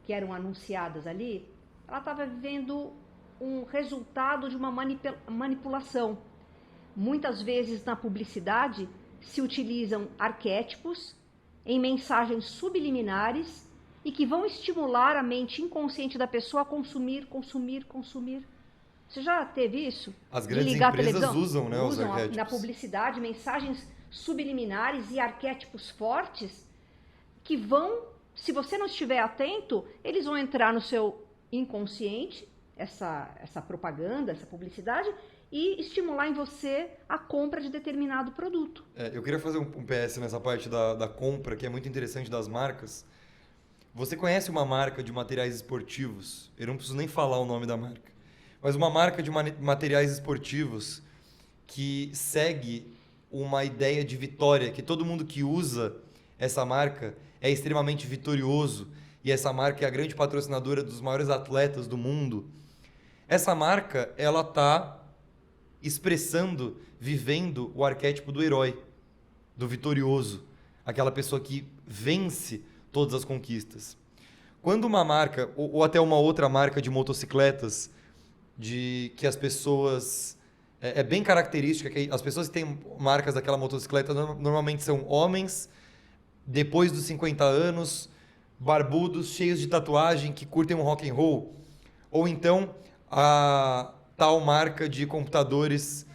que eram anunciadas ali. Ela estava vivendo um resultado de uma manipulação. Muitas vezes na publicidade se utilizam arquétipos em mensagens subliminares e que vão estimular a mente inconsciente da pessoa a consumir, consumir, consumir. Você já teve isso? As grandes empresas usam, né, os arquétipos. Na publicidade mensagens subliminares e arquétipos fortes que vão, se você não estiver atento, eles vão entrar no seu inconsciente, essa propaganda, essa publicidade, e estimular em você a compra de determinado produto. Eu queria fazer um PS nessa parte da compra, que é muito interessante das marcas. Você conhece uma marca de materiais esportivos? Eu não preciso nem falar o nome da marca. Mas uma marca de materiais esportivos que segue uma ideia de vitória, que todo mundo que usa essa marca é extremamente vitorioso, e essa marca é a grande patrocinadora dos maiores atletas do mundo. Essa marca, ela está expressando, vivendo o arquétipo do herói, do vitorioso, aquela pessoa que vence todas as conquistas. Quando uma marca, ou até uma outra marca de motocicletas, que as pessoas... É bem característica que as pessoas que têm marcas daquela motocicleta normalmente são homens, depois dos 50 anos, barbudos, cheios de tatuagem, que curtem um rock and roll. Ou então, a tal marca de computadores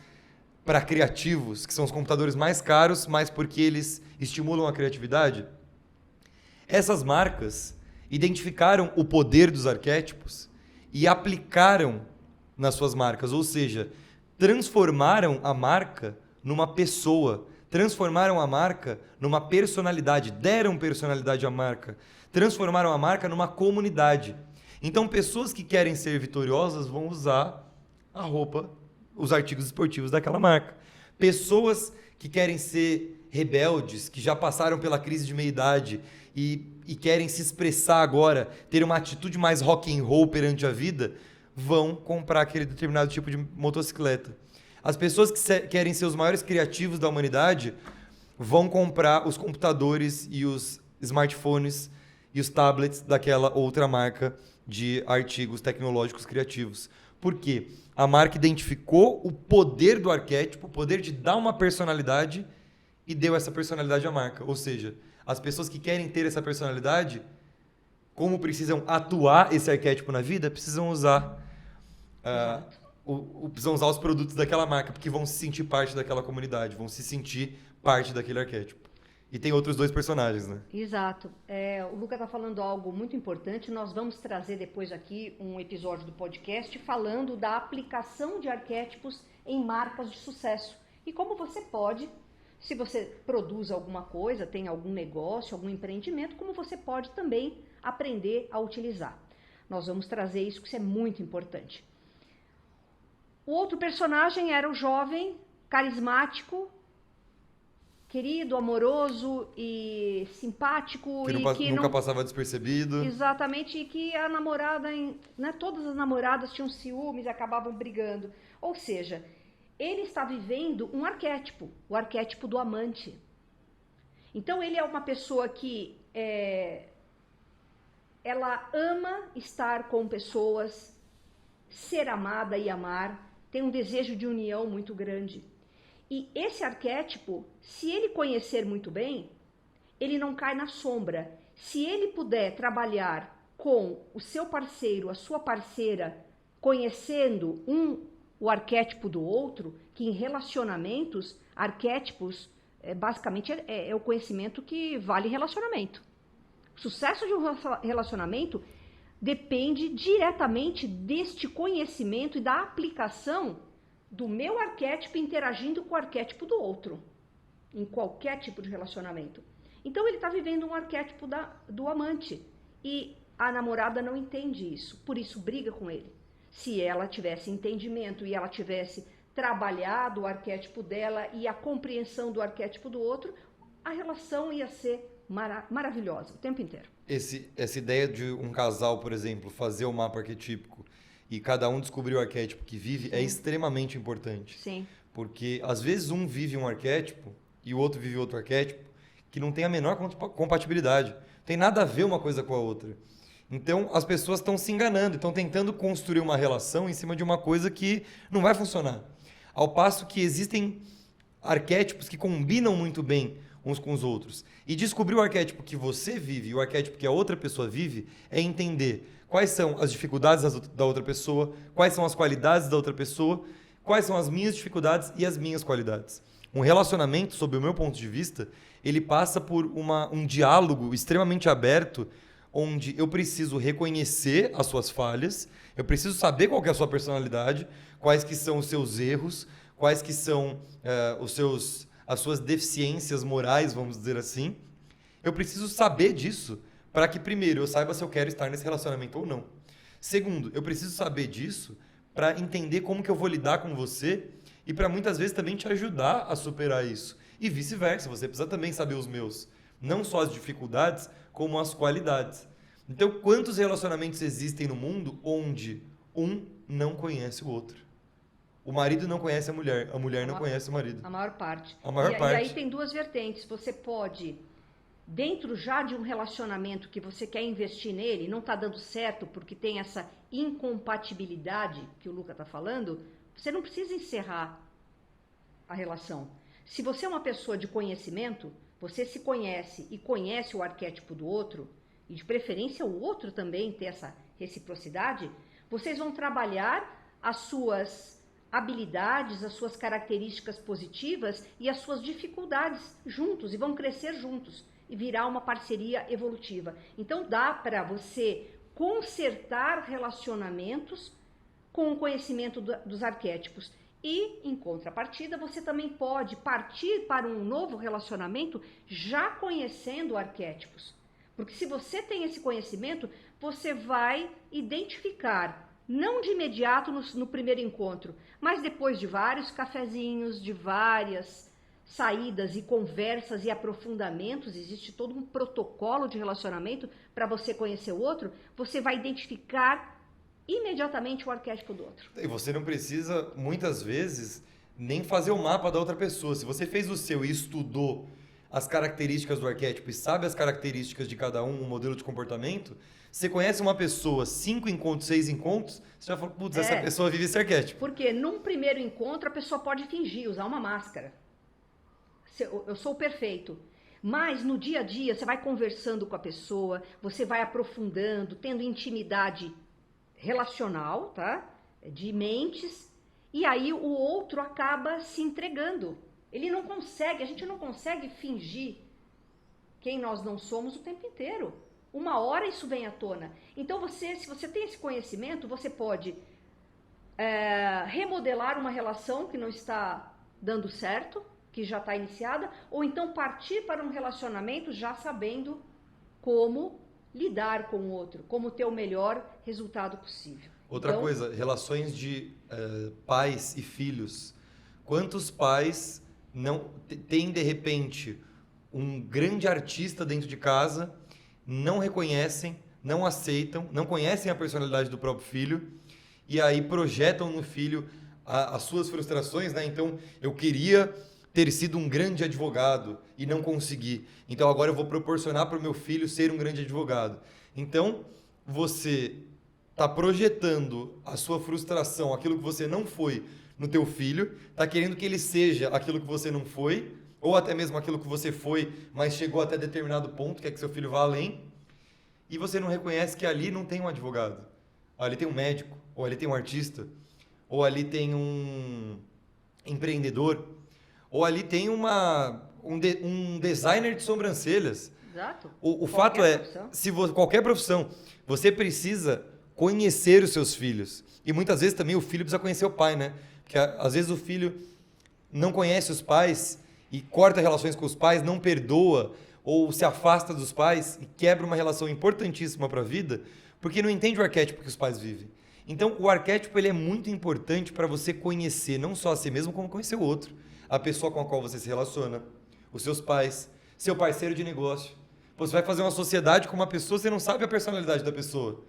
para criativos, que são os computadores mais caros, mas porque eles estimulam a criatividade. Essas marcas identificaram o poder dos arquétipos e aplicaram nas suas marcas, ou seja, transformaram a marca numa pessoa, transformaram a marca numa personalidade, deram personalidade à marca, transformaram a marca numa comunidade. Então, pessoas que querem ser vitoriosas vão usar a roupa, os artigos esportivos daquela marca. Pessoas que querem ser rebeldes, que já passaram pela crise de meia-idade e querem se expressar agora, ter uma atitude mais rock and roll perante a vida, vão comprar aquele determinado tipo de motocicleta. As pessoas que querem ser os maiores criativos da humanidade vão comprar os computadores e os smartphones e os tablets daquela outra marca de artigos tecnológicos criativos. Por quê? A marca identificou o poder do arquétipo, o poder de dar uma personalidade e deu essa personalidade à marca. Ou seja, as pessoas que querem ter essa personalidade, como precisam atuar esse arquétipo na vida, precisam usar precisam usar os produtos daquela marca, porque vão se sentir parte daquela comunidade, vão se sentir parte daquele arquétipo. E tem outros 2 personagens, né? Exato. O Luca está falando algo muito importante. Nós vamos trazer depois aqui um episódio do podcast falando da aplicação de arquétipos em marcas de sucesso. E como você pode, se você produz alguma coisa, tem algum negócio, algum empreendimento, como você pode também aprender a utilizar. Nós vamos trazer isso, que isso é muito importante. O outro personagem era o jovem, carismático, querido, amoroso e simpático. Que nunca passava despercebido. Exatamente, e que a namorada, todas as namoradas tinham ciúmes e acabavam brigando. Ou seja, ele está vivendo um arquétipo, o arquétipo do amante. Então ele é uma pessoa que ela ama estar com pessoas, ser amada e amar, tem um desejo de união muito grande. E esse arquétipo, se ele conhecer muito bem, ele não cai na sombra. Se ele puder trabalhar com o seu parceiro, a sua parceira, conhecendo o arquétipo do outro, que em relacionamentos, arquétipos, basicamente é o conhecimento que vale relacionamento. O sucesso de um relacionamento depende diretamente deste conhecimento e da aplicação do meu arquétipo interagindo com o arquétipo do outro, em qualquer tipo de relacionamento. Então ele está vivendo um arquétipo do amante e a namorada não entende isso, por isso briga com ele. Se ela tivesse entendimento e ela tivesse trabalhado o arquétipo dela e a compreensão do arquétipo do outro, a relação ia ser maravilhosa o tempo inteiro. Essa ideia de um casal, por exemplo, fazer o mapa arquetípico e cada um descobrir o arquétipo que vive é extremamente importante. Sim. Porque às vezes um vive um arquétipo e o outro vive outro arquétipo que não tem a menor compatibilidade. Não tem nada a ver uma coisa com a outra. Então as pessoas estão se enganando, estão tentando construir uma relação em cima de uma coisa que não vai funcionar. Ao passo que existem arquétipos que combinam muito bem uns com os outros. E descobrir o arquétipo que você vive e o arquétipo que a outra pessoa vive é entender quais são as dificuldades da outra pessoa, quais são as qualidades da outra pessoa, quais são as minhas dificuldades e as minhas qualidades. Um relacionamento, sob o meu ponto de vista, ele passa por um diálogo extremamente aberto, onde eu preciso reconhecer as suas falhas, eu preciso saber qual que é a sua personalidade, quais que são os seus erros, quais que são as suas deficiências morais, vamos dizer assim. Eu preciso saber disso para que, primeiro, eu saiba se eu quero estar nesse relacionamento ou não. Segundo, eu preciso saber disso para entender como que eu vou lidar com você e para muitas vezes também te ajudar a superar isso. E vice-versa, você precisa também saber os meus. Não só as dificuldades, como as qualidades. Então, quantos relacionamentos existem no mundo onde um não conhece o outro? O marido não conhece a mulher não conhece o marido. A maior parte. A maior parte. E aí tem duas vertentes. Você pode, dentro já de um relacionamento que você quer investir nele, não está dando certo porque tem essa incompatibilidade que o Luca está falando, você não precisa encerrar a relação. Se você é uma pessoa de conhecimento, você se conhece e conhece o arquétipo do outro, e de preferência o outro também ter essa reciprocidade, vocês vão trabalhar as suas habilidades, as suas características positivas e as suas dificuldades juntos e vão crescer juntos e virar uma parceria evolutiva. Então dá para você consertar relacionamentos com o conhecimento dos arquétipos. E, em contrapartida, você também pode partir para um novo relacionamento já conhecendo arquétipos. Porque se você tem esse conhecimento, você vai identificar, não de imediato no primeiro encontro, mas depois de vários cafezinhos, de várias saídas e conversas e aprofundamentos, existe todo um protocolo de relacionamento para você conhecer o outro, você vai identificar imediatamente o arquétipo do outro. E você não precisa, muitas vezes, nem fazer o mapa da outra pessoa. Se você fez o seu e estudou as características do arquétipo e sabe as características de cada um, modelo de comportamento, você conhece uma pessoa, 5 encontros, 6 encontros, você já fala, putz, essa pessoa vive esse arquétipo. Porque num primeiro encontro a pessoa pode fingir, usar uma máscara. Eu sou perfeito. Mas no dia a dia você vai conversando com a pessoa, você vai aprofundando, tendo intimidade relacional, tá? De mentes, e aí o outro acaba se entregando. Ele não consegue, a gente não consegue fingir quem nós não somos o tempo inteiro. Uma hora isso vem à tona. Então se você tem esse conhecimento, você pode remodelar uma relação que não está dando certo, que já está iniciada, ou então partir para um relacionamento já sabendo como lidar com o outro, como ter o melhor resultado possível. Outra coisa, relações de pais e filhos. Quantos pais não têm, de repente, um grande artista dentro de casa, não reconhecem, não aceitam, não conhecem a personalidade do próprio filho, e aí projetam no filho as suas frustrações, né? Então, eu queria ter sido um grande advogado e não consegui. Então agora eu vou proporcionar para o meu filho ser um grande advogado. Então você está projetando a sua frustração, aquilo que você não foi no teu filho, está querendo que ele seja aquilo que você não foi, ou até mesmo aquilo que você foi, mas chegou até determinado ponto, quer que seu filho vá além, e você não reconhece que ali não tem um advogado. Ali tem um médico, ou ali tem um artista, ou ali tem um empreendedor, ou ali tem um designer de sobrancelhas. Exato. O fato é, qualquer profissão, você precisa conhecer os seus filhos. E muitas vezes também o filho precisa conhecer o pai, né? Porque às vezes o filho não conhece os pais e corta relações com os pais, não perdoa ou se afasta dos pais e quebra uma relação importantíssima para a vida porque não entende o arquétipo que os pais vivem. Então, o arquétipo ele é muito importante para você conhecer não só a si mesmo, como conhecer o outro. A pessoa com a qual você se relaciona, os seus pais, seu parceiro de negócio. Você vai fazer uma sociedade com uma pessoa, você não sabe a personalidade da pessoa.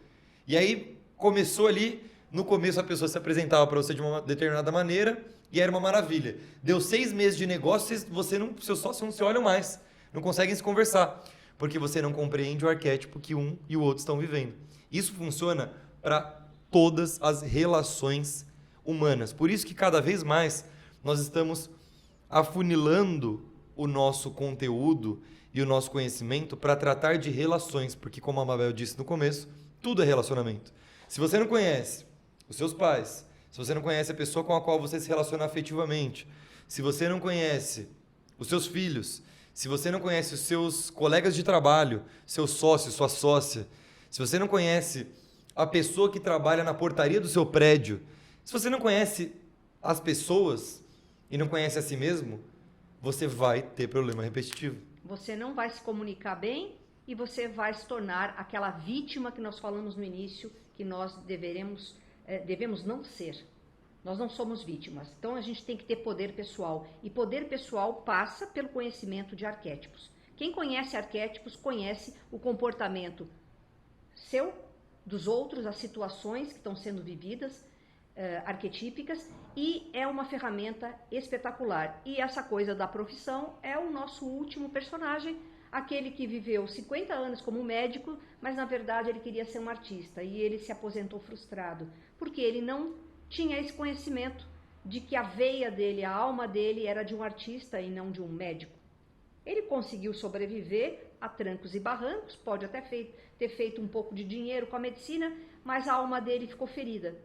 E aí, começou ali, no começo a pessoa se apresentava para você de uma determinada maneira e era uma maravilha. Deu 6 meses de negócio, seus sócios não se olham mais, não conseguem se conversar, porque você não compreende o arquétipo que um e o outro estão vivendo. Isso funciona para todas as relações humanas. Por isso que cada vez mais nós estamos afunilando o nosso conteúdo e o nosso conhecimento para tratar de relações, porque como a Mabel disse no começo, tudo é relacionamento. Se você não conhece os seus pais, se você não conhece a pessoa com a qual você se relaciona afetivamente, se você não conhece os seus filhos, se você não conhece os seus colegas de trabalho, seu sócio, sua sócia, se você não conhece a pessoa que trabalha na portaria do seu prédio, se você não conhece as pessoas e não conhece a si mesmo, você vai ter problema repetitivo. Você não vai se comunicar bem e você vai se tornar aquela vítima que nós falamos no início, que nós devemos não ser. Nós não somos vítimas. Então a gente tem que ter poder pessoal. E poder pessoal passa pelo conhecimento de arquétipos. Quem conhece arquétipos conhece o comportamento seu, dos outros, as situações que estão sendo vividas, arquetípicas, e é uma ferramenta espetacular. E essa coisa da profissão é o nosso último personagem, aquele que viveu 50 anos como médico, mas na verdade ele queria ser um artista e ele se aposentou frustrado, porque ele não tinha esse conhecimento de que a veia dele, a alma dele era de um artista e não de um médico. Ele conseguiu sobreviver a trancos e barrancos, pode até ter feito um pouco de dinheiro com a medicina, mas a alma dele ficou ferida.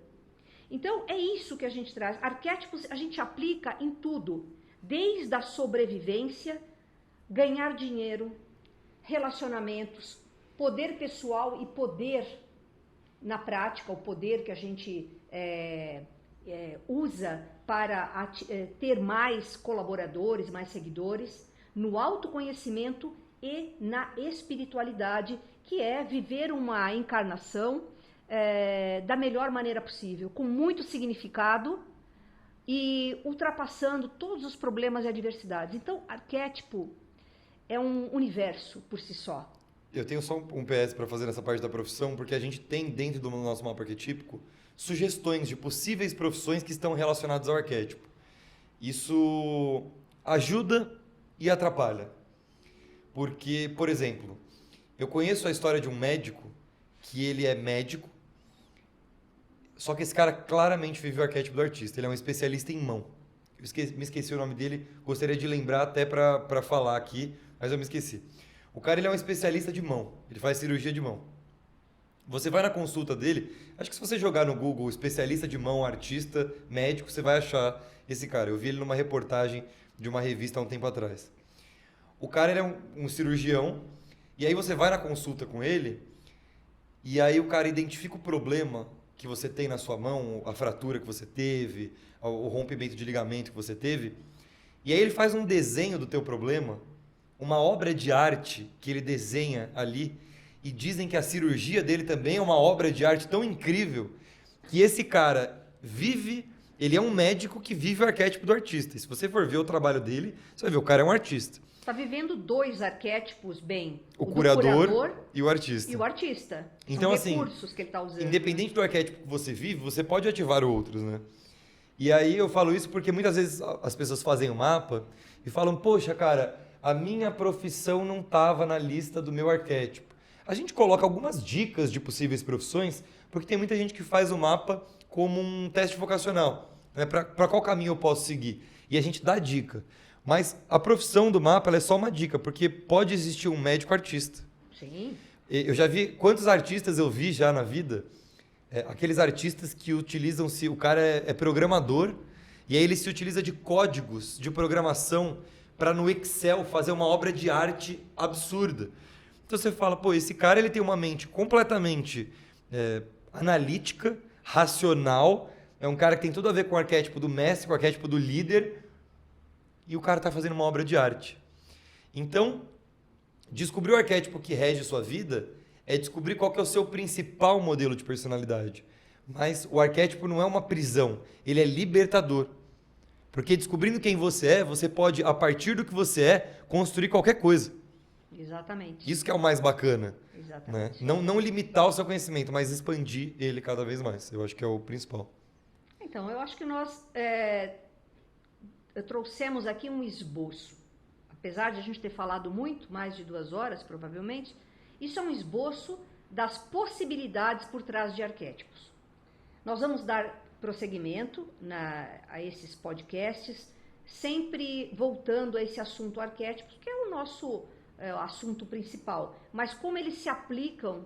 Então é isso que a gente traz. Arquétipos a gente aplica em tudo, desde a sobrevivência, ganhar dinheiro, relacionamentos, poder pessoal e poder na prática, o poder que a gente usa para ter mais colaboradores, mais seguidores, no autoconhecimento e na espiritualidade, que é viver uma encarnação da melhor maneira possível, com muito significado e ultrapassando todos os problemas e adversidades. Então, arquétipo é um universo por si só. Eu tenho só um PS para fazer nessa parte da profissão, porque a gente tem dentro do nosso mapa arquetípico sugestões de possíveis profissões que estão relacionadas ao arquétipo. Isso ajuda e atrapalha. Porque, por exemplo, eu conheço a história de um médico que ele é médico, só que esse cara claramente vive o arquétipo do artista. Ele é um especialista em mão. Me esqueci o nome dele, gostaria de lembrar até para falar aqui, mas eu me esqueci. O cara ele é um especialista de mão, ele faz cirurgia de mão. Você vai na consulta dele, acho que se você jogar no Google especialista de mão, artista, médico, você vai achar esse cara. Eu vi ele numa reportagem de uma revista há um tempo atrás. O cara ele é um cirurgião, e aí você vai na consulta com ele, e aí o cara identifica o problema que você tem na sua mão, a fratura que você teve, o rompimento de ligamento que você teve, e aí ele faz um desenho do teu problema, uma obra de arte que ele desenha ali, e dizem que a cirurgia dele também é uma obra de arte tão incrível que esse cara ele é um médico que vive o arquétipo do artista. E se você for ver o trabalho dele, você vai ver, o cara é um artista. Está vivendo 2 arquétipos bem, o curador e o artista. E o artista. Então, são recursos que ele está usando. Independente do arquétipo que você vive, você pode ativar outros, né? E aí eu falo isso porque muitas vezes as pessoas fazem o mapa e falam, poxa, cara, a minha profissão não estava na lista do meu arquétipo. A gente coloca algumas dicas de possíveis profissões, porque tem muita gente que faz o mapa como um teste vocacional, né? Para qual caminho eu posso seguir? E a gente dá dica. Mas a profissão do mapa ela é só uma dica, porque pode existir um médico artista. Sim. Eu já vi, quantos artistas eu vi já na vida, aqueles artistas que utilizam-se, o cara é programador, e aí ele se utiliza de códigos de programação para no Excel fazer uma obra de arte absurda. Então você fala, pô, esse cara ele tem uma mente completamente analítica, racional, é um cara que tem tudo a ver com o arquétipo do mestre, com o arquétipo do líder, e o cara está fazendo uma obra de arte. Então, descobrir o arquétipo que rege a sua vida é descobrir qual que é o seu principal modelo de personalidade. Mas o arquétipo não é uma prisão, ele é libertador. Porque descobrindo quem você pode, a partir do que você é, construir qualquer coisa. Exatamente. Isso que é o mais bacana. Né? Exatamente. Não limitar o seu conhecimento, mas expandir ele cada vez mais. Eu acho que é o principal. Então, eu acho que nós trouxemos aqui um esboço. Apesar de a gente ter falado muito, mais de 2 horas, provavelmente, isso é um esboço das possibilidades por trás de arquétipos. Nós vamos dar prosseguimento a esses podcasts, sempre voltando a esse assunto arquétipos, que é o nosso assunto principal, mas como eles se aplicam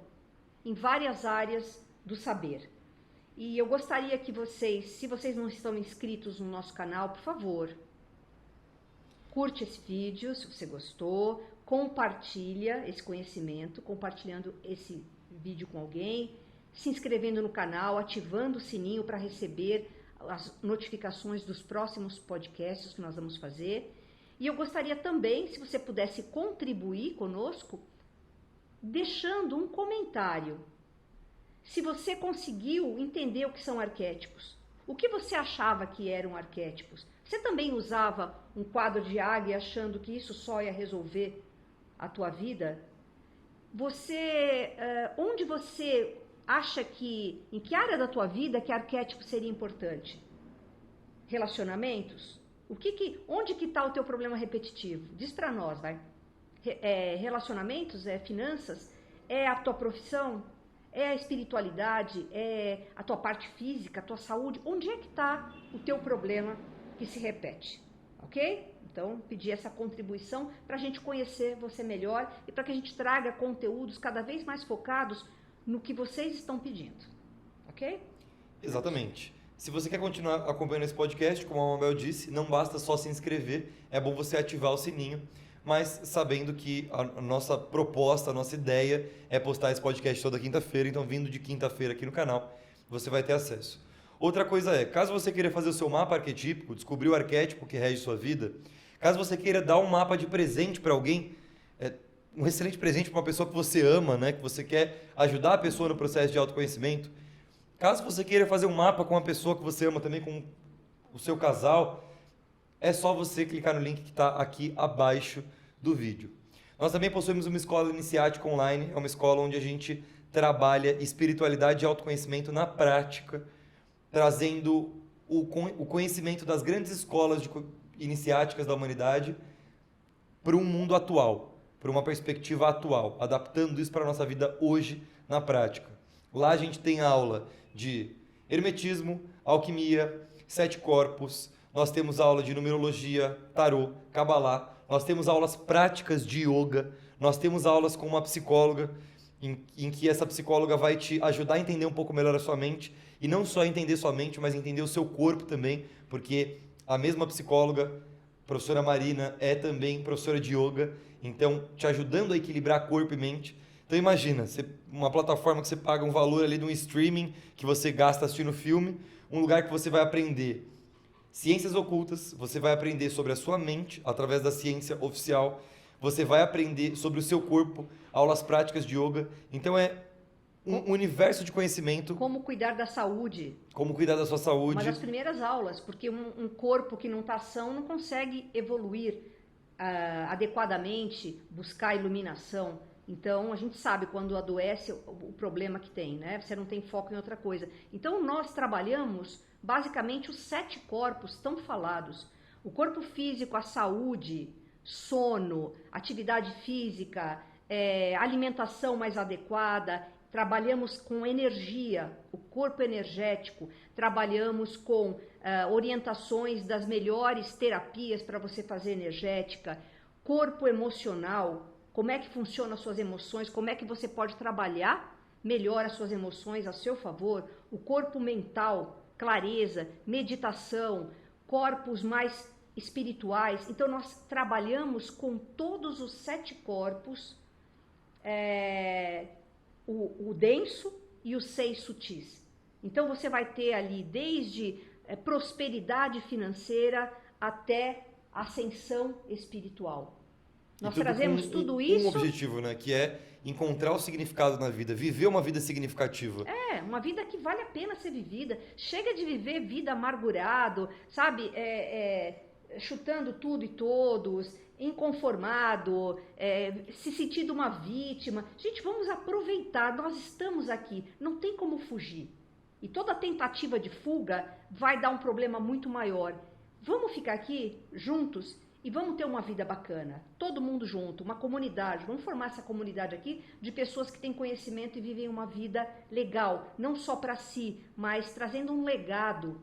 em várias áreas do saber. E eu gostaria que vocês, se vocês não estão inscritos no nosso canal, por favor, curte esse vídeo se você gostou, compartilha esse conhecimento, compartilhando esse vídeo com alguém, se inscrevendo no canal, ativando o sininho para receber as notificações dos próximos podcasts que nós vamos fazer. E eu gostaria também, se você pudesse contribuir conosco, deixando um comentário. Se você conseguiu entender o que são arquétipos, o que você achava que eram arquétipos? Você também usava um quadro de águia achando que isso só ia resolver a tua vida? Onde você acha em que área da tua vida que arquétipo seria importante? Relacionamentos? Onde que está o teu problema repetitivo? Diz para nós, vai. Relacionamentos? Finanças? É a tua profissão? É a espiritualidade? É a tua parte física? A tua saúde? Onde é que está o teu problema que se repete? Ok? Então, pedir essa contribuição para a gente conhecer você melhor e para que a gente traga conteúdos cada vez mais focados no que vocês estão pedindo. Ok? Exatamente. Se você quer continuar acompanhando esse podcast, como a Mabel disse, não basta só se inscrever, é bom você ativar o sininho, mas sabendo que a nossa proposta, a nossa ideia é postar esse podcast toda quinta-feira, então vindo de quinta-feira aqui no canal, você vai ter acesso. Outra coisa é, caso você queira fazer o seu mapa arquetípico, descobrir o arquétipo que rege sua vida, caso você queira dar um mapa de presente para alguém, um excelente presente para uma pessoa que você ama, né, que você quer ajudar a pessoa no processo de autoconhecimento, caso você queira fazer um mapa com a pessoa que você ama também, com o seu casal, é só você clicar no link que está aqui abaixo do vídeo. Nós também possuímos uma escola iniciática online, é uma escola onde a gente trabalha espiritualidade e autoconhecimento na prática, trazendo o conhecimento das grandes escolas iniciáticas da humanidade para um mundo atual, para uma perspectiva atual, adaptando isso para a nossa vida hoje na prática. Lá a gente tem aula de hermetismo, alquimia, 7 corpos, nós temos aula de numerologia, tarô, cabalá, nós temos aulas práticas de yoga, nós temos aulas com uma psicóloga, em que essa psicóloga vai te ajudar a entender um pouco melhor a sua mente, e não só entender sua mente, mas entender o seu corpo também, porque a mesma psicóloga, professora Marina, é também professora de yoga, então te ajudando a equilibrar corpo e mente. Então imagina, uma plataforma que você paga um valor ali de um streaming que você gasta assistindo filme, um lugar que você vai aprender ciências ocultas, você vai aprender sobre a sua mente através da ciência oficial, você vai aprender sobre o seu corpo, aulas práticas de yoga. Então é um universo de conhecimento. Como cuidar da saúde. Como cuidar da sua saúde. Uma das primeiras aulas, porque um corpo que não está são não consegue evoluir adequadamente, buscar iluminação. Então, a gente sabe quando adoece o problema que tem, né? Você não tem foco em outra coisa. Então, nós trabalhamos basicamente os 7 corpos tão falados. O corpo físico, a saúde, sono, atividade física, alimentação mais adequada. Trabalhamos com energia, o corpo energético. Trabalhamos com orientações das melhores terapias para você fazer energética. Corpo emocional. Como é que funcionam as suas emoções, como é que você pode trabalhar melhor as suas emoções a seu favor, o corpo mental, clareza, meditação, corpos mais espirituais. Então, nós trabalhamos com todos os 7 corpos, o denso e os 6 sutis. Então, você vai ter ali desde prosperidade financeira até ascensão espiritual. Nós tudo trazemos com tudo um isso... objetivo, né? Que é encontrar o significado na vida, viver uma vida significativa. Uma vida que vale a pena ser vivida. Chega de viver vida amargurado, sabe? Chutando tudo e todos, inconformado, se sentindo uma vítima. Gente, vamos aproveitar, nós estamos aqui, não tem como fugir. E toda tentativa de fuga vai dar um problema muito maior. Vamos ficar aqui juntos e vamos ter uma vida bacana, todo mundo junto, uma comunidade. Vamos formar essa comunidade aqui de pessoas que têm conhecimento e vivem uma vida legal, não só para si, mas trazendo um legado,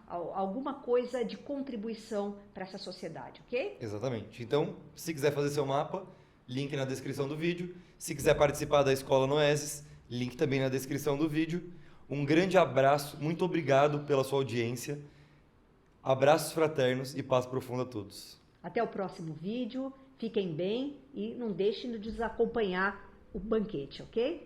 alguma coisa de contribuição para essa sociedade, ok? Exatamente. Então, se quiser fazer seu mapa, link na descrição do vídeo. Se quiser participar da Escola Noesis, link também na descrição do vídeo. Um grande abraço, muito obrigado pela sua audiência. Abraços fraternos e paz profunda a todos. Até o próximo vídeo, fiquem bem e não deixem de nos acompanhar o banquete, ok?